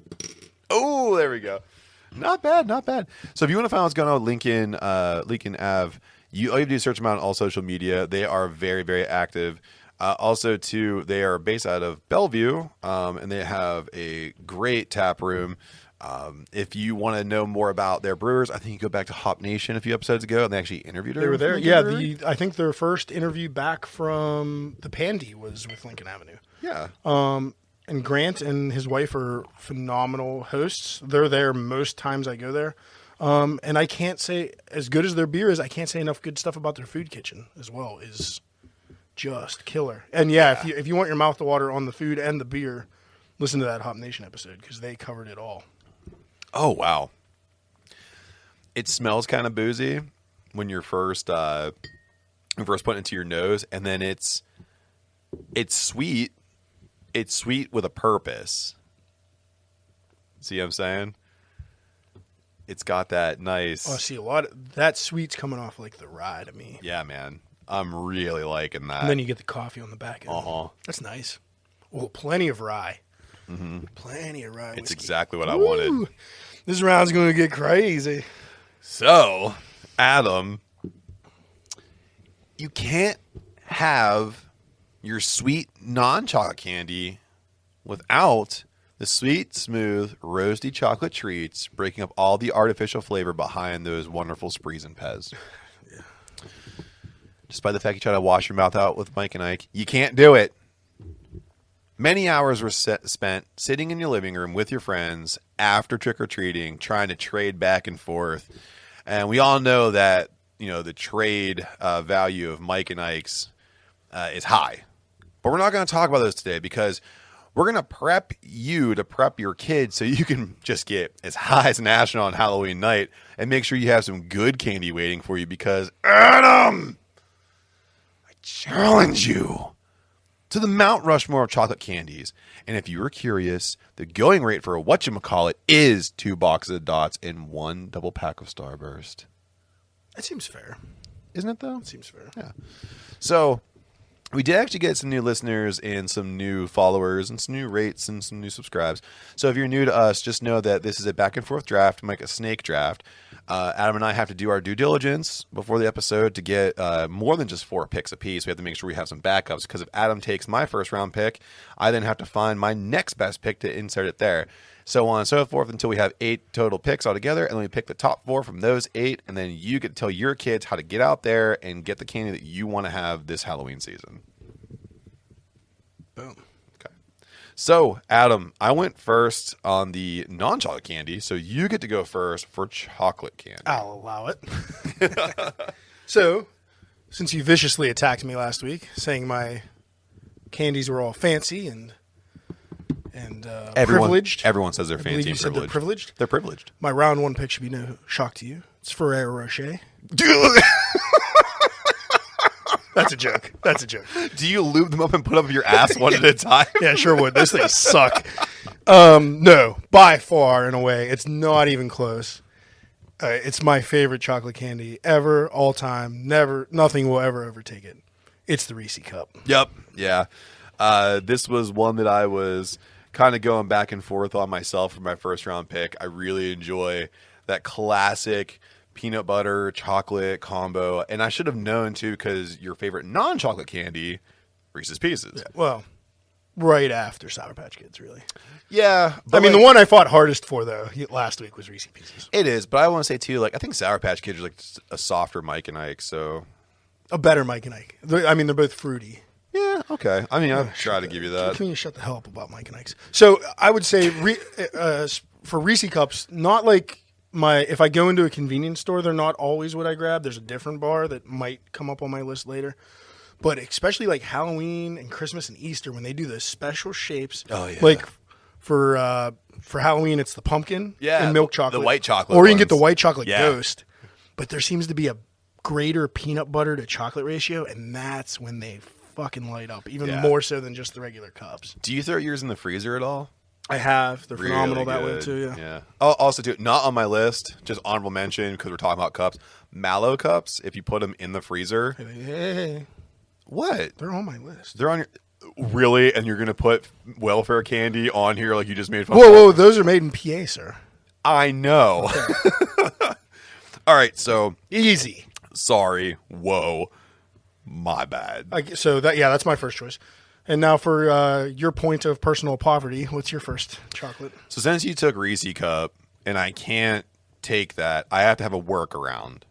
Oh, there we go. Not bad, not bad. So if you want to find out what's going on with Lincoln Ave, all you have to do is search them out on all social media. They are very, very active. Also, too, they are based out of Bellevue, and they have a great tap room. If you want to know more about their brewers, I think you go back to Hop Nation a few episodes ago, and they actually interviewed her. They were there. Yeah, I think their first interview back from the Pandy was with Lincoln Avenue. Yeah. And Grant and his wife are phenomenal hosts. They're there most times I go there. And I can't say, as good as their beer is, I can't say enough good stuff about their food kitchen as well. Is just killer. And yeah, if you want your mouth to water on the food and the beer, listen to that Hop Nation episode because they covered it all. Oh, wow. It smells kind of boozy when you're first putting it into your nose, and then it's sweet. It's sweet with a purpose. See what I'm saying? It's got that nice... Oh, I see a lot of... That sweet's coming off like the rye to me. Yeah, man. I'm really liking that. And then you get the coffee on the back end. Uh-huh. That's nice. Oh, plenty of rye. Mm-hmm. Plenty of rye It's whiskey. exactly what I wanted. This round's going to get crazy. So, Adam, you can't have your sweet non-chocolate candy without the sweet, smooth, roasty chocolate treats breaking up all the artificial flavor behind those wonderful Sprees and Pez. Yeah. Despite the fact you try to wash your mouth out with Mike and Ike, you can't do it. Many hours were spent sitting in your living room with your friends after trick-or-treating, trying to trade back and forth. And we all know that, the trade value of Mike and Ike's is high. But we're not going to talk about those today because we're going to prep you to prep your kids so you can just get as high as an astronaut on Halloween night and make sure you have some good candy waiting for you because, Adam, I challenge you to the Mount Rushmore of chocolate candies. And if you were curious, the going rate for a whatchamacallit is 2 boxes of Dots and 1 double pack of Starburst. That seems fair. Isn't it, though? That seems fair. Yeah. So we did actually get some new listeners and some new followers and some new rates and some new subscribes. So if you're new to us, just know that this is a back and forth draft, like a snake draft. Adam and I have to do our due diligence before the episode to get more than just 4 picks apiece. We have to make sure we have some backups because if Adam takes my first round pick, I then have to find my next best pick to insert it there. So on and so forth until we have 8 total picks altogether, and then we pick the top 4 from those 8, and then you get to tell your kids how to get out there and get the candy that you want to have this Halloween season. Boom. Okay. So, Adam, I went first on the non-chocolate candy, so you get to go first for chocolate candy. I'll allow it. So, since you viciously attacked me last week, saying my candies were all fancy and privileged. Everyone says they're I fancy believe you and said they're privileged. privileged. They're privileged. My round 1 pick should be no shock to you. It's Ferrero Rocher. That's a joke. That's a joke. Do you lube them up and put them up your ass one at a time? Yeah, sure would. Those things suck. No, by far and away, it's not even close. It's my favorite chocolate candy ever, all time. Nothing will ever overtake it. It's the Reese Cup. Yep. Yeah. This was one that I was kind of going back and forth on myself for my first round pick. I really enjoy that classic peanut butter chocolate combo, and I should have known too because your favorite non-chocolate candy, Reese's Pieces. Yeah, well, right after Sour Patch Kids, really. Yeah, I mean, the one I fought hardest for though last week was Reese's Pieces. It is, but I want to say too, like I think Sour Patch Kids are like a softer Mike and Ike, so a better Mike and Ike. I mean, they're both fruity. Yeah, okay. I mean, I'll try to give you that. Can you shut the hell up about Mike and Ike's? So I would say for Reese Cups, not like if I go into a convenience store, they're not always what I grab. There's a different bar that might come up on my list later. But especially like Halloween and Christmas and Easter when they do those special shapes. Oh, yeah. Like for Halloween, it's the pumpkin and milk chocolate. The white chocolate Or you can get ones. the white chocolate ghost. But there seems to be a greater peanut butter to chocolate ratio, and that's when they fucking light up, even more so than just the regular cups. Do you throw yours in the freezer at all? I have. They're Really phenomenal that way good. too, Yeah. Oh, also, too, not on my list, just honorable mention because we're talking about cups. Mallow cups, if you put them in the freezer. Hey, What? they're on my list. They're on your... Really? And you're going to put welfare candy on here like you just made fun Whoa, those are made in PA, sir. I know. Okay. All right, so... Easy. Sorry. Whoa. My bad. That's my first choice. And now for your point of personal poverty, what's your first chocolate? So since you took Reese Cup, and I can't take that, I have to have a workaround.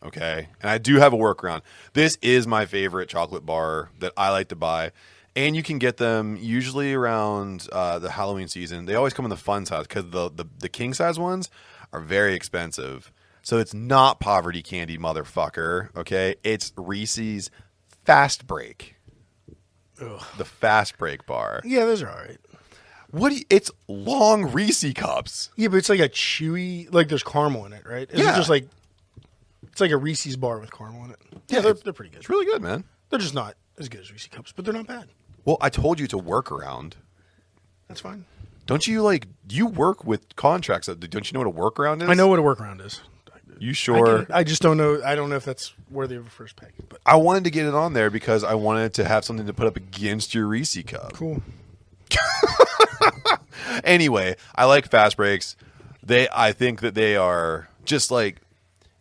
Okay? And I do have a workaround. This is my favorite chocolate bar that I like to buy. And you can get them usually around the Halloween season. They always come in the fun size because the king size ones are very expensive. So it's not poverty candy, motherfucker. Okay? It's Reese's Fast Break. Ugh. The Fast Break bar. Yeah, those are all right. It's long Reese cups. Yeah, but it's like a chewy, like there's caramel in it, right? Is it just like, it's like a Reese's bar with caramel in it. Yeah, they're pretty good. It's really good, man. They're just not as good as Reese Cups, but they're not bad. Well, I told you to work around. That's fine. Don't you you work with contracts? Don't you know what a workaround is? I know what a workaround is. You sure? I just don't know. I don't know if that's worthy of a first pick. But I wanted to get it on there because I wanted to have something to put up against your Reese cup. cool. Anyway, I like Fast Breaks. I think that they are just like,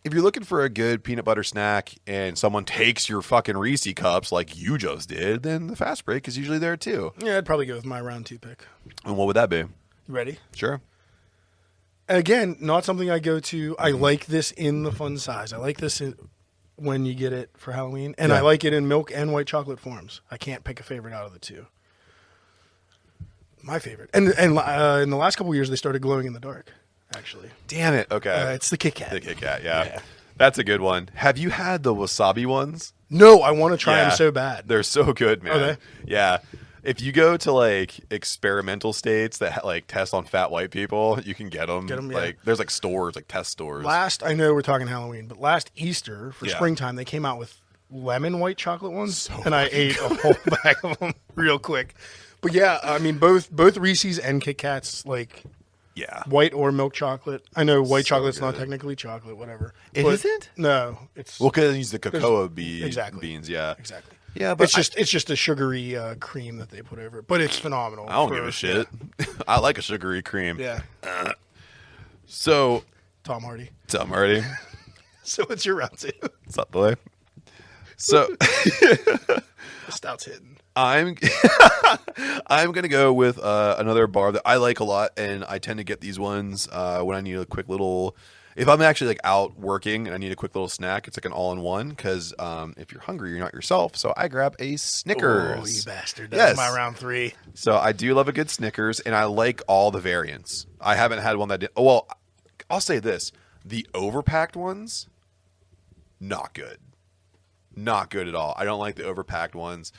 if you're looking for a good peanut butter snack and someone takes your fucking Reese cups like you just did, then the Fast Break is usually there too. Yeah, I'd probably go with my round 2 pick. And what would that be? You ready? Sure. Again, not something I go to. I like this in the fun size. I like this when you get it for Halloween. And I like it in milk and white chocolate forms. I can't pick a favorite out of the two. My favorite. And in the last couple of years, they started glowing in the dark, actually. Damn it. Okay. It's the Kit Kat. The Kit Kat, yeah. That's a good one. Have you had the wasabi ones? No, I want to try them so bad. They're so good, man. Are they? Yeah. If you go to like experimental states that like test on fat white people, you can get them. Get 'em, yeah. Like there's like stores, like test stores. I know we're talking Halloween, but last Easter for Yeah. springtime, they came out with lemon white chocolate ones, and I ate a whole bag of them real quick. But yeah, I mean, both Reese's and Kit Kats, like Yeah. white or milk chocolate. I know white So chocolate's not good. technically chocolate, whatever. It But isn't? No, it's Well, because use the cocoa Exactly. beans. Yeah. exactly. Yeah, but It's just a sugary cream that they put over it, but it's phenomenal. I don't give a shit. I like a sugary cream. Yeah, So, Tom Hardy. what's up, Marty? So what's your round two? What's up, boy? So, The stout's hitting. I'm I'm gonna go with another bar that I like a lot, and I tend to get these ones when I need a quick little. If I'm actually like out working and I need a quick little snack, it's like an all-in-one. Because if you're hungry, you're not yourself. So I grab a Snickers. Oh, you bastard! Yes. That's my round three. So I do love a good Snickers, and I like all the variants. I haven't had one that did. Well, I'll say this: the overpacked ones, not good, not good at all. I don't like the overpacked ones.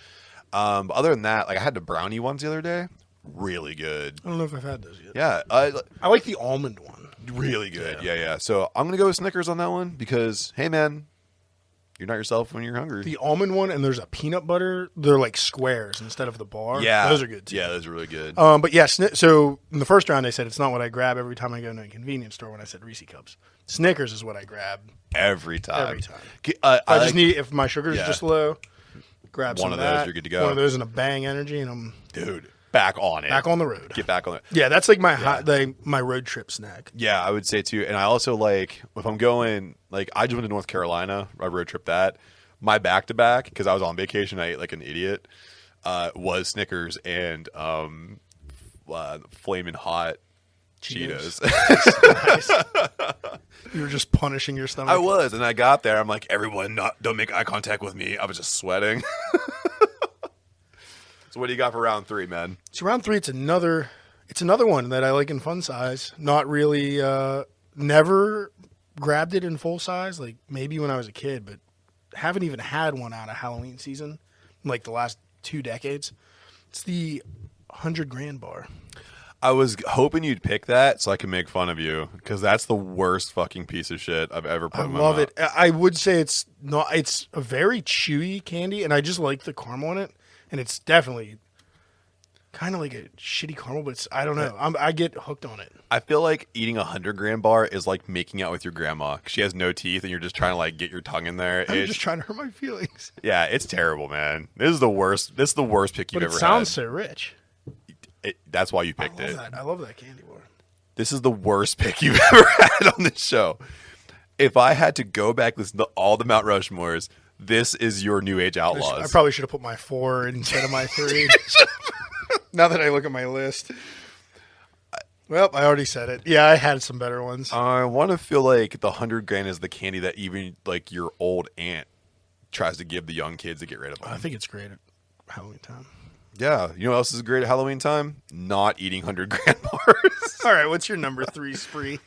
But other than that, like I had the brownie ones the other day, really good. I don't know if I've had those yet. Yeah, I like the almond one. really good. Yeah. So I'm gonna go with Snickers on that one because, hey man, you're not yourself when you're hungry. The almond one, and there's a peanut butter. They're like squares instead of the bar. Yeah, those are good too. Yeah, those are really good. But yeah, so in the first round, I said it's not what I grab every time I go to a convenience store. When I said Reese Cups, Snickers is what I grab Every time. every time. I just need, if my sugar's Yeah. just low, grab One some of of those, that, you're good to go. One of those and a Bang Energy, and I'm dude, back on it. back on the road. Get back on it. Yeah, that's like my road trip snack. Yeah, I would say too. And I also like if I'm going like I just went to North Carolina. I road trip that. My back to back because I was on vacation. I ate like an idiot. Was Snickers and flaming hot Cheetos. Nice. You were just punishing your stomach. I was, and I got there. I'm like, everyone, don't make eye contact with me. I was just sweating. So what do you got for round three, man? So round three, it's another one that I like in fun size. Not really, never grabbed it in full size. Like maybe when I was a kid, but haven't even had one out of Halloween season in like the last 2 decades. It's the 100 grand bar. I was hoping you'd pick that so I can make fun of you because that's the worst fucking piece of shit I've ever put I in my love mouth. it. I would say it's not. It's a very chewy candy, and I just like the caramel in it. And it's definitely kind of like a shitty caramel, but it's, I don't know. I get hooked on it. I feel like eating a 100-gram bar is like making out with your grandma. She has no teeth, and you're just trying to like get your tongue in there. I'm just trying to hurt my feelings. Yeah, it's terrible, man. This is the worst. This is the worst pick you've But it ever sounds had. so rich. That's why you picked I it. love that. I love that candy bar. This is the worst pick you've ever had on this show. If I had to go back listen to all the Mount Rushmores, this is your New Age Outlaws. I probably should have put my 4 instead of my 3. Now that I look at my list. Well, I already said it. Yeah, I had some better ones. I want to feel like the 100 grand is the candy that even like your old aunt tries to give the young kids to get rid of them. I think it's great at Halloween time. Yeah. You know what else is great at Halloween time? Not eating 100 grand bars. All right, what's your number 3 spree?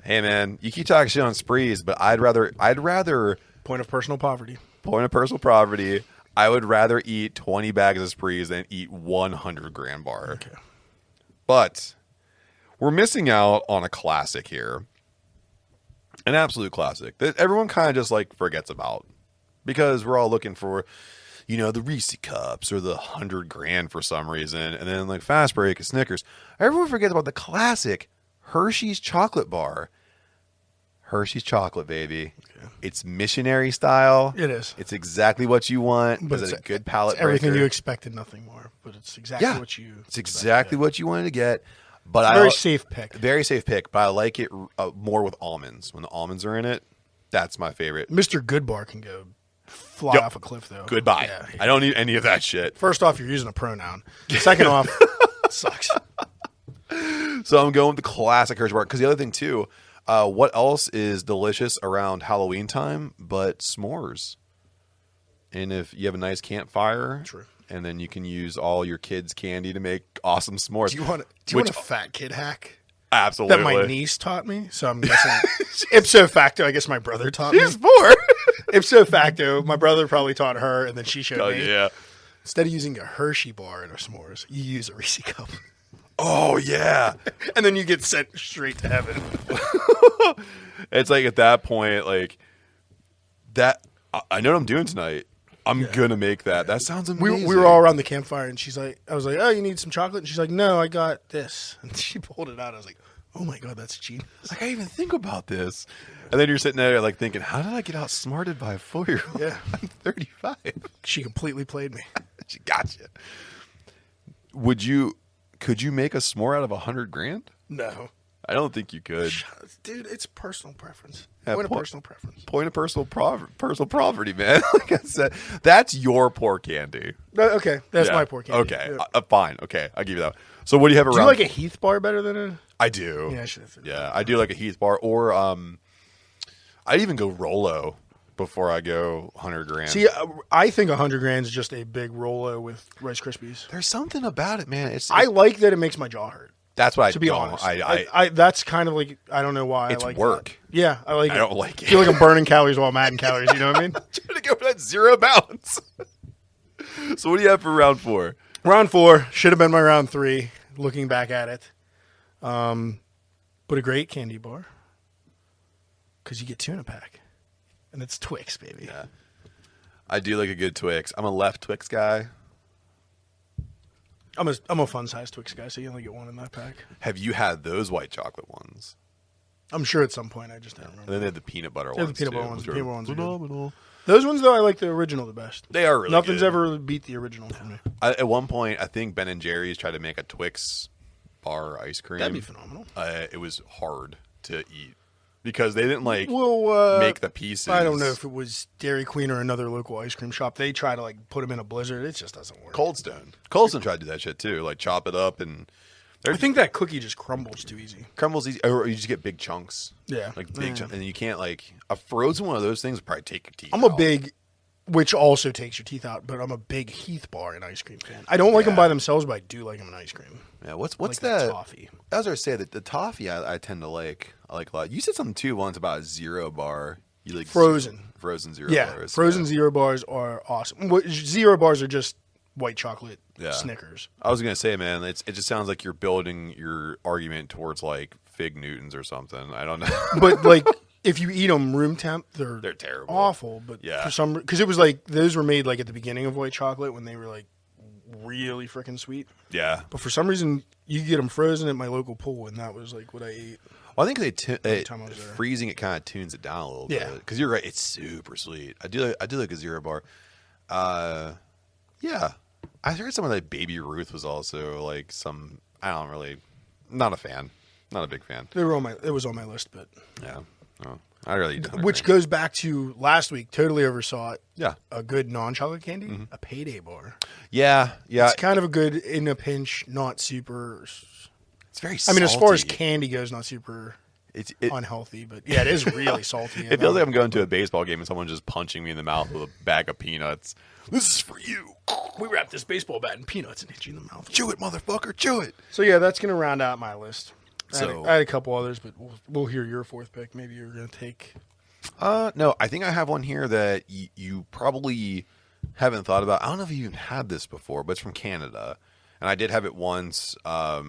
Hey, man, you keep talking shit on sprees, but I'd rather Point of personal poverty. point of personal poverty. I would rather eat 20 bags of sprees than eat 100 grand bar. Okay. But we're missing out on a classic here. An absolute classic that everyone kind of just like forgets about because we're all looking for, you know, the Reese Cups or the 100 grand for some reason. And then like Fast Break and Snickers. Everyone forgets about the classic Hershey's chocolate bar. Hershey's chocolate, baby. Okay. It's missionary style. It is. It's exactly what you want. But it's a good palate It's everything breaker. you expected, nothing more. But it's exactly what you It's exactly what you wanted to get. But it's a very safe pick. Very safe pick, but I like it more with almonds. When the almonds are in it, that's my favorite. Mr. Goodbar can go fly off a cliff, though. Goodbye. Yeah. I don't need any of that shit. First off, you're using a pronoun. Second off, it sucks. So I'm going with the classic Hershey bar. Because the other thing, too, what else is delicious around Halloween time but s'mores? And if you have a nice campfire, True. And then you can use all your kids' candy to make awesome s'mores. Do you want a fat kid hack? Absolutely. That my niece taught me. So I'm guessing ipso facto, I guess my brother taught me. She's 4. Ipso facto, my brother probably taught her, and then she showed Oh, me. yeah. Instead of using a Hershey bar in a s'mores, you use a Reese cup. Oh, yeah. And then you get sent straight to heaven. It's like at that point, like, that, I know what I'm doing tonight. I'm going to make that. That sounds amazing. We were all around the campfire, and she's like, I was like, oh, you need some chocolate? And she's like, no, I got this. And she pulled it out. I was like, oh, my God, that's genius. Like, I even think about this. And then you're sitting there, like, thinking, how did I get outsmarted by a 4-year-old? Yeah. I'm 35. She completely played me. She got you. Could you make a s'more out of $100,000? No. I don't think you could. Dude, it's personal preference. Yeah, Point of personal preference. Point of personal property, man. Like I said, that's your poor candy. Okay, that's my poor candy. Okay, Yeah. Fine. Okay, I'll give you that. So what do you have around? Do you like a Heath bar better than a... I do. Yeah, I should have said Yeah, I do like a Heath bar, or I'd even go Rolo before I go $100,000. See, I think $100,000 is just a big Rolo with Rice Krispies. There's something about it, man. I like that it makes my jaw hurt. That's what to be honest. I that's kind of like, I don't know why it's I like work. That. Yeah, I like it. I don't like it. I feel like I'm burning calories while I'm adding calories, you know what I mean? Trying to go for that 0 bounce. So what do you have for round 4? Round 4 should have been my round 3, looking back at it. But a great candy bar. Because you get 2 in a pack. And it's Twix, baby. Yeah. I do like a good Twix. I'm a left Twix guy. I'm a fun size Twix guy, so you only get 1 in that pack. Have you had those white chocolate ones? I'm sure at some point. I just don't remember. And then they have the peanut butter They have ones. the peanut butter too, ones. which The peanut butter ones are good. phenomenal. Those ones, though, I like the original the best. They are really Nothing's good. ever beat the original for me. At one point, I think Ben and Jerry's tried to make a Twix bar ice cream. That'd be phenomenal. It was hard to eat because they didn't make the pieces. I don't know if it was Dairy Queen or another local ice cream shop. They try to like put them in a blizzard. It just doesn't work. Cold Stone tried to do that shit too, like chop it up and. I think that cookie just crumbles too easy. Crumbles easy, or you just get big chunks. Yeah, like big chunks, and you can't like a frozen one of those things would probably take your teeth. I'm a big, which also takes your teeth out, but I'm a big Heath bar and ice cream fan. I don't like them by themselves, but I do like them in ice cream. Yeah, what's like that toffee? As I was saying, that the toffee I tend to like. I like a lot. You said something too once about a 0 bar. You like frozen 0 yeah, bars. Frozen 0 bars are awesome. 0 bars are just white chocolate Snickers. I was gonna say, man, it just sounds like you're building your argument towards like Fig Newtons or something. I don't know, but like if you eat them room temp, they're terrible, awful. But for some, because it was like those were made like at the beginning of white chocolate when they were like really freaking sweet. Yeah, but for some reason you get them frozen at my local pool, and that was like what I ate. Well, I think freezing it kind of tunes it down a little bit. Because you're right, it's super sweet. I do like a 0 bar. Yeah. I heard some of that Baby Ruth was also like some. I don't really. Not a fan. Not a big fan. They were on it was on my list, but yeah. No, I really don't. Which goes back to last week. Totally oversaw it. Yeah. A good non-chocolate candy, a Payday bar. Yeah. It's kind of a good in a pinch, not super. It's very salty. I mean, as far as candy goes, not super unhealthy, but yeah, it is really salty. It feels like I'm going to a baseball game and someone's just punching me in the mouth with a bag of peanuts. This is for you. We wrap this baseball bat in peanuts and hit you in the mouth. Chew it, motherfucker. Chew it. So yeah, that's going to round out my list. I So had a couple others, but we'll hear your 4th pick. Maybe you're going to take. No, I think I have one here that you probably haven't thought about. I don't know if you even had this before, but it's from Canada, and I did have it once. I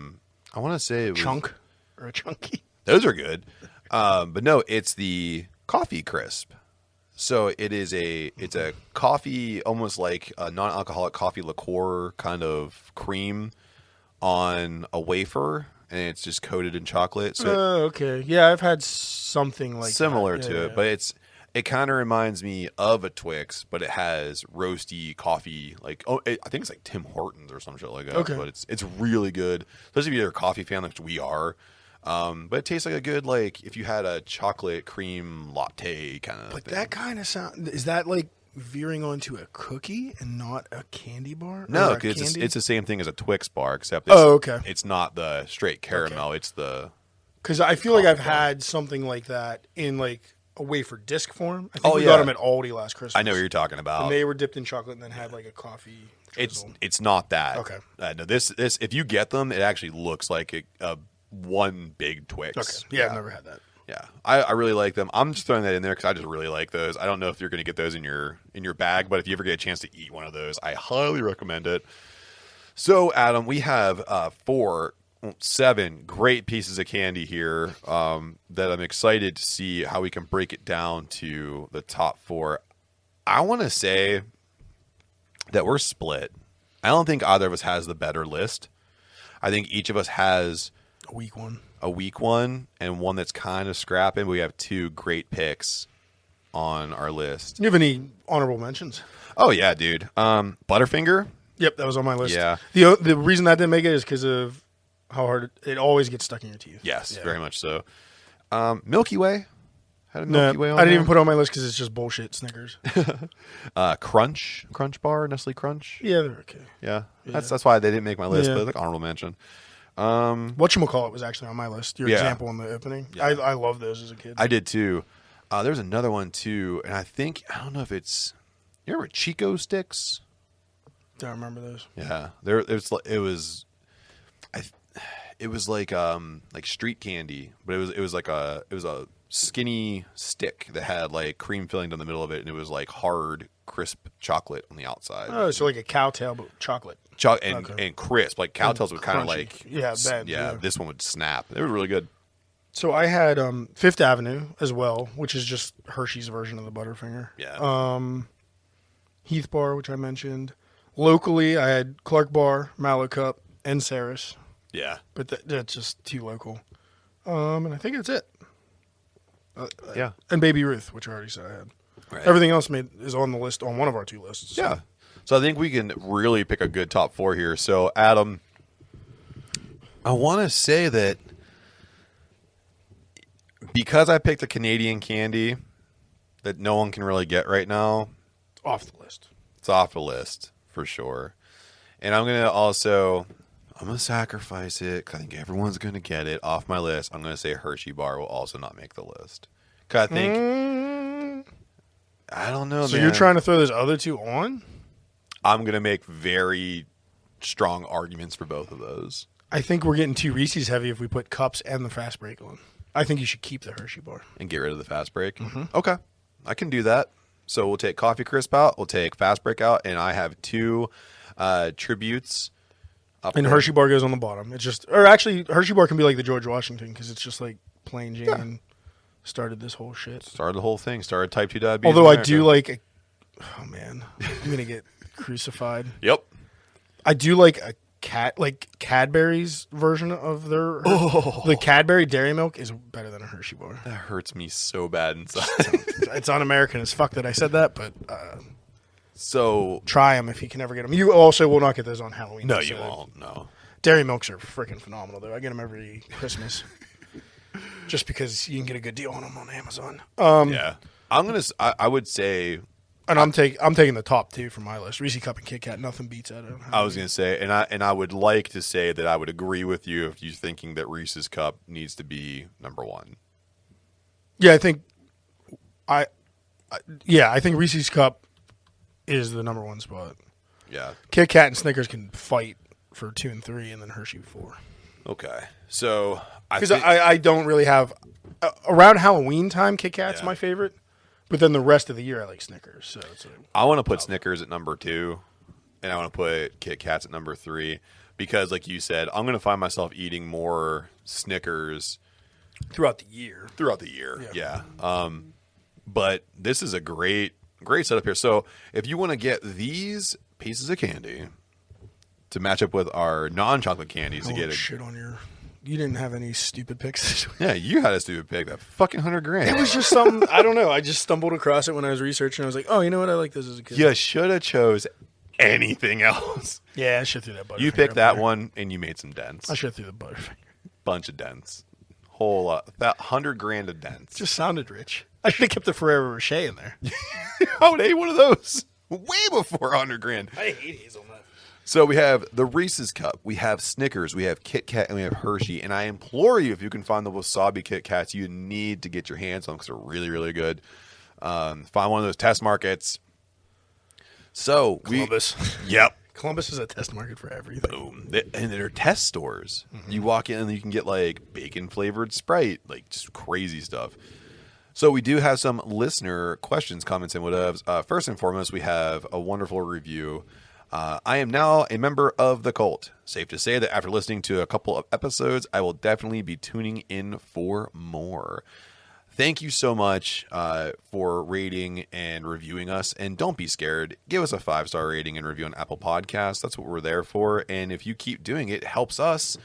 want to say it was Chunk or a chunky. Those are good, but no, it's the coffee crisp. So it's a coffee, almost like a non-alcoholic coffee liqueur kind of cream on a wafer, and it's just coated in chocolate. So okay, yeah, I've had something like similar that. to it, but it kind of reminds me of a Twix, but it has roasty coffee. Like I think it's like Tim Hortons or some shit like that. Okay. But it's really good, especially if you're a coffee fan, like we are. But it tastes like a good, like if you had a chocolate cream latte kind of. But thing. that kind of sound is that like veering onto a cookie and not a candy bar? No, because it's the same thing as a Twix bar, except it's not the straight caramel. Okay. It's the because I feel like I've had something like that in like a wafer disc form. I think we got them at Aldi last Christmas. I know what you're talking about. And they were dipped in chocolate and then had like a coffee drizzle. It's not that. Okay. No, this if you get them, it actually looks like a one big Twix. Okay. Yeah, I've never had that. Yeah, I really like them. I'm just throwing that in there because I just really like those. I don't know if you're going to get those in your bag, but if you ever get a chance to eat one of those, I highly recommend it. So, Adam, we have 7 great pieces of candy here that I'm excited to see how we can break it down to the top 4. I want to say that we're split. I don't think either of us has the better list. I think each of us has A weak one. And one that's kind of scrapping. We have 2 great picks on our list. You have any honorable mentions? Oh yeah, dude. Butterfinger. Yep, that was on my list. Yeah. The reason that didn't make it is because of how hard it always gets stuck in your teeth. Yes, Yeah. very much so. Milky Way. Had a No, Milky Way on I didn't there. even put it on my list because it's just bullshit. Snickers. Crunch bar, Nestle Crunch. Yeah, they're okay. Yeah. That's why they didn't make my list, Yeah. but like honorable mention. Whatchamacallit was actually on my list. Your Yeah. example in the opening. Yeah. I love those as a kid. I did too. There's another one too, and I don't know if it's. You remember Chico sticks? Don't remember those. Yeah, it was like street candy, but it was a skinny stick that had like cream filling down the middle of it, and it was like hard, crisp chocolate on the outside. Oh, so like a cowtail, but chocolate. And crisp. Like cowtails would kind of crunchy. like Yeah. This one would snap. They were really good. So I had Fifth Avenue as well, which is just Hershey's version of the Butterfinger. Yeah. Heath Bar, which I mentioned. Locally, I had Clark Bar, Mallow Cup, and Saris. Yeah. But that's just too local. And I think that's it. Yeah. And Baby Ruth, which I already said I had. Right. Everything else is on the list, on one of our 2 lists. So. Yeah. So I think we can really pick a good top 4 here. So Adam, I want to say that because I picked a Canadian candy that no one can really get right now, Off the list. it's off the list for sure. And I'm going to sacrifice it because I think everyone's going to get it off my list. I'm going to say Hershey Bar will also not make the list. Because I think, I don't know, So man. you're trying to throw those other 2 on? I'm going to make very strong arguments for both of those. I think we're getting too Reese's heavy if we put cups and the fast break on. I think you should keep the Hershey Bar. And get rid of the fast break. Okay. I can do that. So we'll take Coffee Crisp out. We'll take fast break out. And I have 2 tributes. And Hershey Bar goes on the bottom. It's just, or actually, Hershey Bar can be like the George Washington because it's just like plain Jane started this whole shit. Started the whole thing. Started type 2 diabetes. Although in I do America. like, oh man, I'm going to get crucified. Yep. I do like Cadbury's version of their, the Cadbury Dairy Milk is better than a Hershey Bar. That hurts me so bad inside. It's un-American as fuck that I said that, but So try them if you can ever get them. You also will not get those on Halloween. no, so you won't. No. Dairy Milks are freaking phenomenal, though. I get them every Christmas, just because you can get a good deal on them on Amazon. Yeah. I would say. And I'm taking the top 2 from my list. Reese's Cup and Kit Kat. Nothing beats that. I was gonna say, and I would like to say that I would agree with you if you're thinking that Reese's Cup needs to be number 1. Yeah, I think I think Reese's Cup is the number 1 spot. Yeah. Kit Kat and Snickers can fight for 2 and 3, and then Hershey 4. Okay. So Because I don't really have around Halloween time. Kit Kat's my favorite, but then the rest of the year I like Snickers. So it's like, I want to put Snickers at number 2, and I want to put Kit Kats at number 3 because, like you said, I'm gonna find myself eating more Snickers throughout the year. Yeah. But this is a great setup here. So if you want to get these pieces of candy to match up with our non-chocolate candies to get shit on your. You didn't have any stupid picks this week. Yeah, you had a stupid pick. That fucking $100,000. It was just something, I don't know. I just stumbled across it when I was researching. I was like, oh, you know what? I like this as a kid. You should have chose anything else. Yeah, I should have threw that Butterfinger. You picked that there. one, and you made some dents. I should have threw the Butterfinger. Bunch of dents. Whole lot. That $100,000 of dents. Just sounded rich. I should have kept the Ferrero Rocher in there. I would hate one of those. Way before $100,000. I hate hazelnut. So we have the Reese's Cup, we have Snickers, we have Kit Kat, and we have Hershey. And I implore you, if you can find the wasabi Kit Kats, you need to get your hands on them because they're really, really good. Find one of those test markets. So Columbus. Yep. Columbus is a test market for everything. Boom. And they're test stores. You walk in and you can get like bacon flavored Sprite, like just crazy stuff. So we do have some listener questions, comments, and whatevs. First and foremost, we have a wonderful review. I am now a member of the cult. Safe to say that after listening to a couple of episodes, I will definitely be tuning in for more. Thank you so much for rating and reviewing us. And don't be scared. Give us a 5-star rating and review on Apple Podcasts. That's what we're there for. And if you keep doing it, it helps us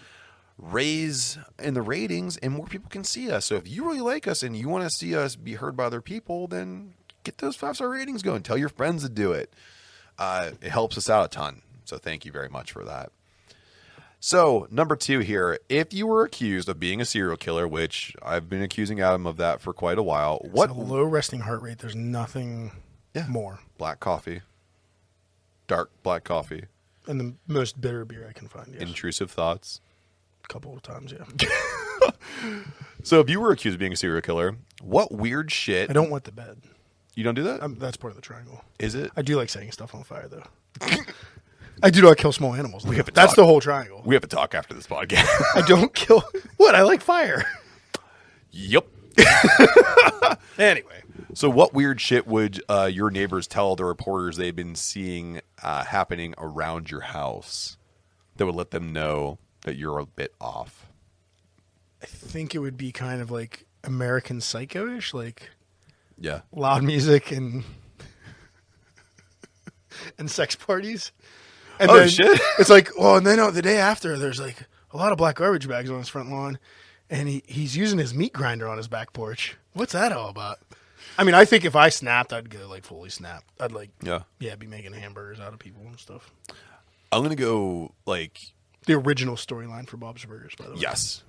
raise in the ratings and more people can see us. So if you really like us and you want to see us be heard by other people, then get those 5-star ratings going. Tell your friends to do it. It helps us out a ton. So thank you very much for that. So, number 2 here. If you were accused of being a serial killer, which I've been accusing Adam of that for quite a while. It's a low resting heart rate. There's nothing more. Black coffee. Dark black coffee. And the most bitter beer I can find, yes. Intrusive thoughts. A couple of times, yeah. So, if you were accused of being a serial killer, what weird shit... I don't wet the bed. You don't do that? That's part of the triangle. Is it? I do like setting stuff on fire, though. I do not kill small animals. That's the whole triangle. We have to talk after this podcast. I don't kill... What? I like fire. Yep. Anyway. So what weird shit would your neighbors tell the reporters they've been seeing happening around your house that would let them know that you're a bit off? I think it would be kind of like American Psycho-ish, like loud music and sex parties. And then shit. It's like, and then the day after, there's like a lot of black garbage bags on his front lawn, and he's using his meat grinder on his back porch. What's that all about? I mean, I think if I snapped, I'd go like fully snap. I'd be making hamburgers out of people and stuff. I'm going to go like... The original storyline for Bob's Burgers, by the way. Yes.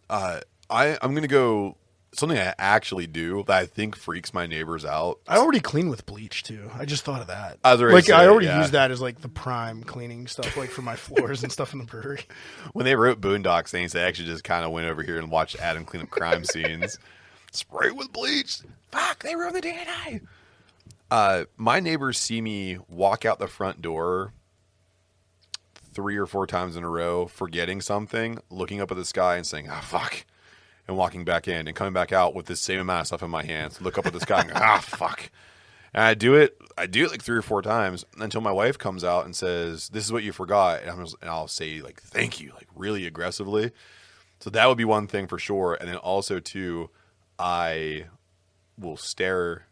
I'm going to go something I actually do that I think freaks my neighbors out. I already clean with bleach, too. I just thought of that. I already use that as like the prime cleaning stuff, like for my floors and stuff in the brewery. When they wrote Boondock Saints, they actually just kind of went over here and watched Adam clean up crime scenes. Spray with bleach. Fuck, they ruined the DNA. My neighbors see me walk out the front door 3 or 4 times in a row, forgetting something, looking up at the sky and saying, fuck, and walking back in and coming back out with the same amount of stuff in my hands. Look up at the sky and go, fuck. And I do it like 3 or 4 times until my wife comes out and says, this is what you forgot. And I'll say like, thank you, like really aggressively. So that would be one thing for sure. And then also too, I will stare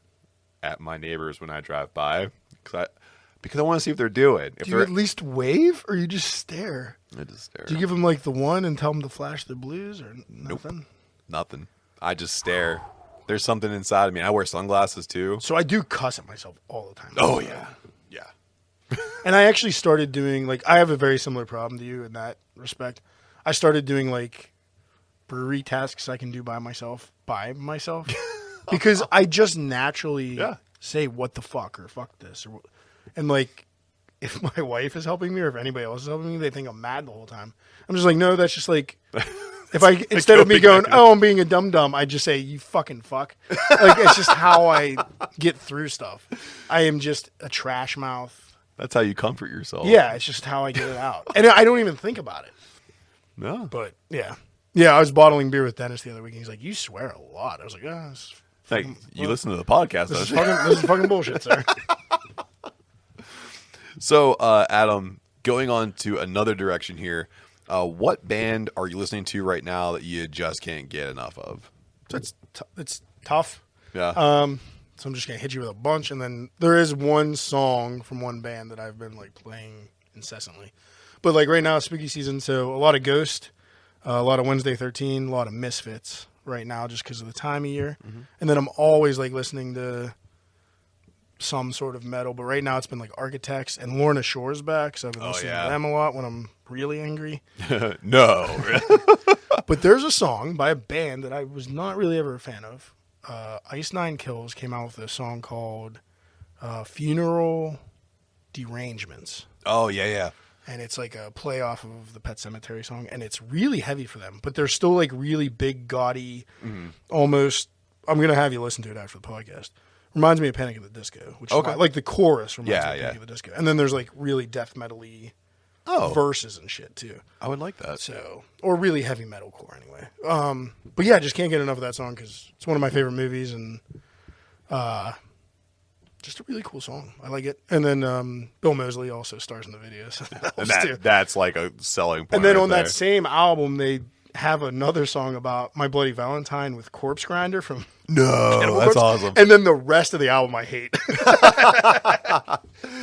at my neighbors when I drive by because I want to see if they're doing. Do you at least wave or you just stare? I just stare. Do you give them like the one and tell them to flash their blues or nothing? Nope. Nothing. I just stare. There's something inside of me. I wear sunglasses too. So I do cuss at myself all the time. Oh yeah. Yeah. And I actually started doing I have a very similar problem to you in that respect. I started doing like brewery tasks I can do by myself because I just naturally say what the fuck or fuck this and like if my wife is helping me or if anybody else is helping me, they think I'm mad the whole time. I'm just like, no, that's just like if I instead of me going, I'm being a dum-dum, I just say, you fucking fuck. Like it's just how I get through stuff. I am just a trash mouth. That's how you comfort yourself. Yeah, it's just how I get it out. And I don't even think about it. No. But yeah. Yeah, I was bottling beer with Dennis the other week. He's like, you swear a lot. I was like, you listen to the podcast. This is fucking bullshit, sir. So, Adam, going on to another direction here, what band are you listening to right now that you just can't get enough of? So it's tough. Yeah. So I'm just going to hit you with a bunch. And then there is one song from one band that I've been like playing incessantly. But like right now, spooky season, so a lot of Ghost. A lot of Wednesday 13, a lot of Misfits right now just because of the time of year. Mm-hmm. And then I'm always like listening to some sort of metal. But right now it's been like Architects and Lorna Shore's back. So I've been listening to them a lot when I'm really angry. No. But there's a song by a band that I was not really ever a fan of. Ice Nine Kills came out with a song called Funeral Derangements. Oh, yeah. And it's like a play off of the Pet Sematary song. And it's really heavy for them. But they're still like really big, gaudy, almost... I'm going to have you listen to it after the podcast. Reminds me of Panic at the Disco, which is like the chorus reminds me of Panic at the Disco. And then there's like really death metal-y verses and shit too. I would like that. So, or really heavy metalcore anyway. But yeah, I just can't get enough of that song because it's one of my favorite movies and just a really cool song. I like it. And then Bill Moseley also stars in the video. So that's like a selling point. And then right on there. that same album, they have another song about My Bloody Valentine with Corpse Grinder from No, that's awesome. And then the rest of the album I hate.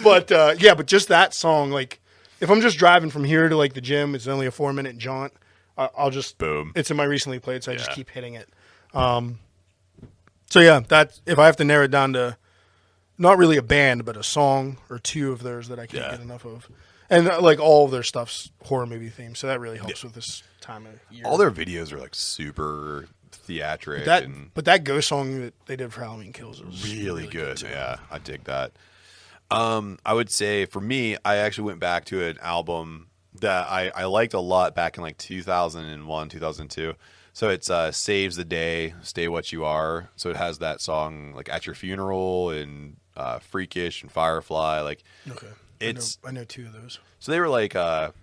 But but just that song, like if I'm just driving from here to like the gym, it's only a 4-minute jaunt. I'll just boom. It's in my recently played, so I just keep hitting it. So yeah, that if I have to narrow it down to not really a band, but a song or two of theirs that I can't get enough of. And like all of their stuff's horror movie themed, so that really helps with this time of year. All their videos are like super theatric. But that ghost song that they did for Halloween Kills was really good. Yeah, I dig that. I would say for me, I actually went back to an album that I liked a lot back in like 2001, 2002. So it's Saves the Day, Stay What You Are. So it has that song like At Your Funeral and Freakish and Firefly. Like, okay. I know two of those. So they were like a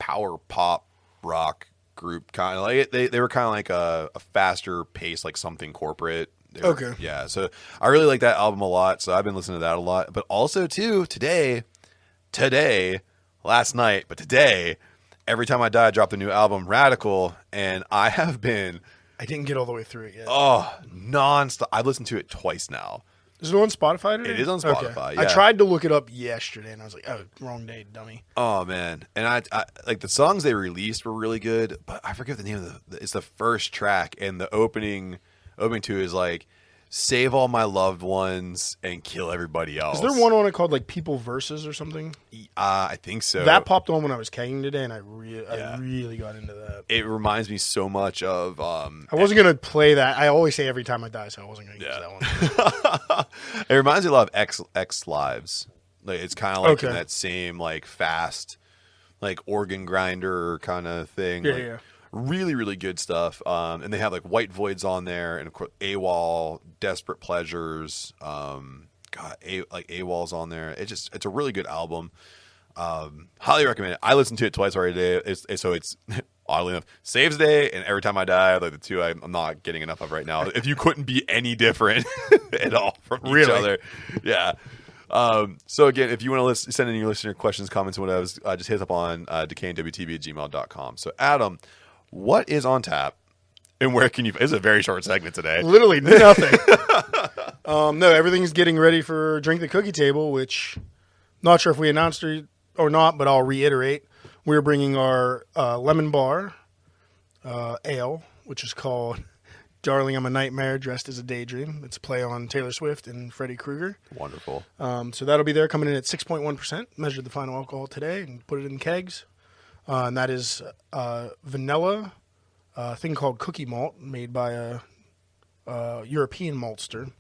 power pop rock group, kind of like they were kind of like a faster pace, like Something Corporate. Okay. Yeah. So I really like that album a lot. So I've been listening to that a lot. But also too today, last night, but today, Every Time I Die dropped a new album, Radical, and I have been. I didn't get all the way through it yet. Oh, nonstop! I've listened to it twice now. Is it on Spotify today? It is on Spotify. Okay. Yeah. I tried to look it up yesterday, and I was like, "Oh, wrong day, dummy." Oh man, and I like the songs they released were really good, but I forget the name of it's the first track, and the opening to is like, "Save all my loved ones and kill everybody else." Is there one on it called like People Versus or something? I think so. That popped on when I was kegging today, and I really got into that. It reminds me so much of. I wasn't gonna play that. I always say Every Time I Die, so I wasn't gonna use that one. It reminds me a lot of X Lives. Like it's kind of like in that same like fast, like organ grinder kind of thing. Yeah. Really, really good stuff. And they have like White Voids on there, and of course AWOL, Desperate Pleasures. AWOL's on there. It's a really good album. Highly recommend it. I listened to it twice already today. It's oddly enough, Saves the Day and Every Time I Die, like the two I'm not getting enough of right now. If you couldn't be any different at all from each other, yeah. So again, if you want to send in your listener questions, comments, and whatever, just hit us up on decayingwtb@gmail.com. So Adam, what is on tap, and where can you? It's a very short segment today. Literally nothing. No, everything's getting ready for Drink the Cookie Table, which not sure if we announced it or not, but I'll reiterate. We're bringing our lemon bar ale, which is called Darling, I'm a Nightmare Dressed as a Daydream. It's a play on Taylor Swift and Freddie Krueger. Wonderful. So that'll be there, coming in at 6.1%. Measured the final alcohol today and put it in kegs. And that is vanilla, a thing called Cookie Malt, made by a European maltster.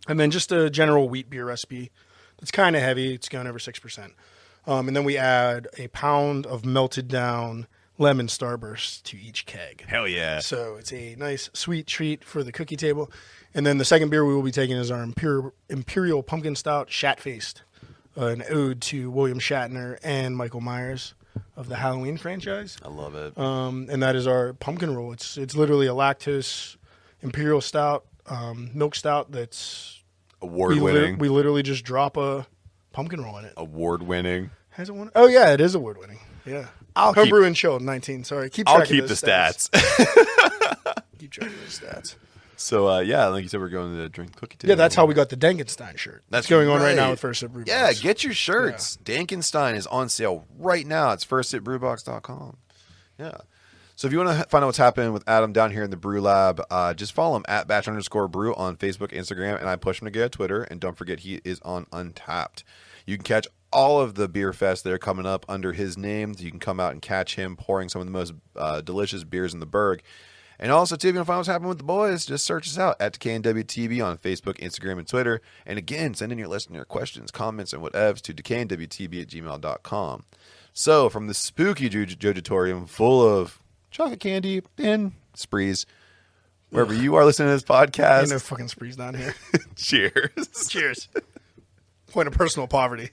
And then just a general wheat beer recipe. It's kind of heavy. It's going over 6%. And then we add a pound of melted down lemon Starburst to each keg. Hell yeah. So it's a nice sweet treat for the cookie table. And then the second beer we will be taking is our Imperial Pumpkin Stout Shat-Faced, an ode to William Shatner and Michael Myers of the Halloween franchise. I love it. And that is our pumpkin roll. It's literally a lactose Imperial Stout, milk stout that's award-winning. We literally just drop a pumpkin roll in it. Award-winning. Has it won? Oh, yeah, it is award-winning. Yeah. I'll Homebrew and Chill 19. Sorry. I'll keep the stats. Keep track of the stats. So, like you said, we're going to Drink Cookie Table. Yeah, that's how we got the Dankenstein shirt. That's going on right now with First Sip Brew Box. Yeah, get your shirts. Yeah. Dankenstein is on sale right now. It's firstsipbrewbox.com. Yeah. So if you want to find out what's happening with Adam down here in the Brew Lab, just follow him at @batch_brew on Facebook, Instagram, and I push him to get on Twitter. And don't forget, he is on Untapped. You can catch all of the beer fests that are coming up under his name. You can come out and catch him pouring some of the most delicious beers in the burg. And also, too, if you want to find out what's happening with the boys, just search us out at DWTB on Facebook, Instagram, and Twitter. And again, send in your listener questions, comments, and whatevs to decayingwtb@gmail.com. So, from the spooky Jojitorium full of chocolate candy and sprees, wherever you are listening to this podcast. Ain't no fucking sprees down here. Cheers. Cheers. Point of personal poverty.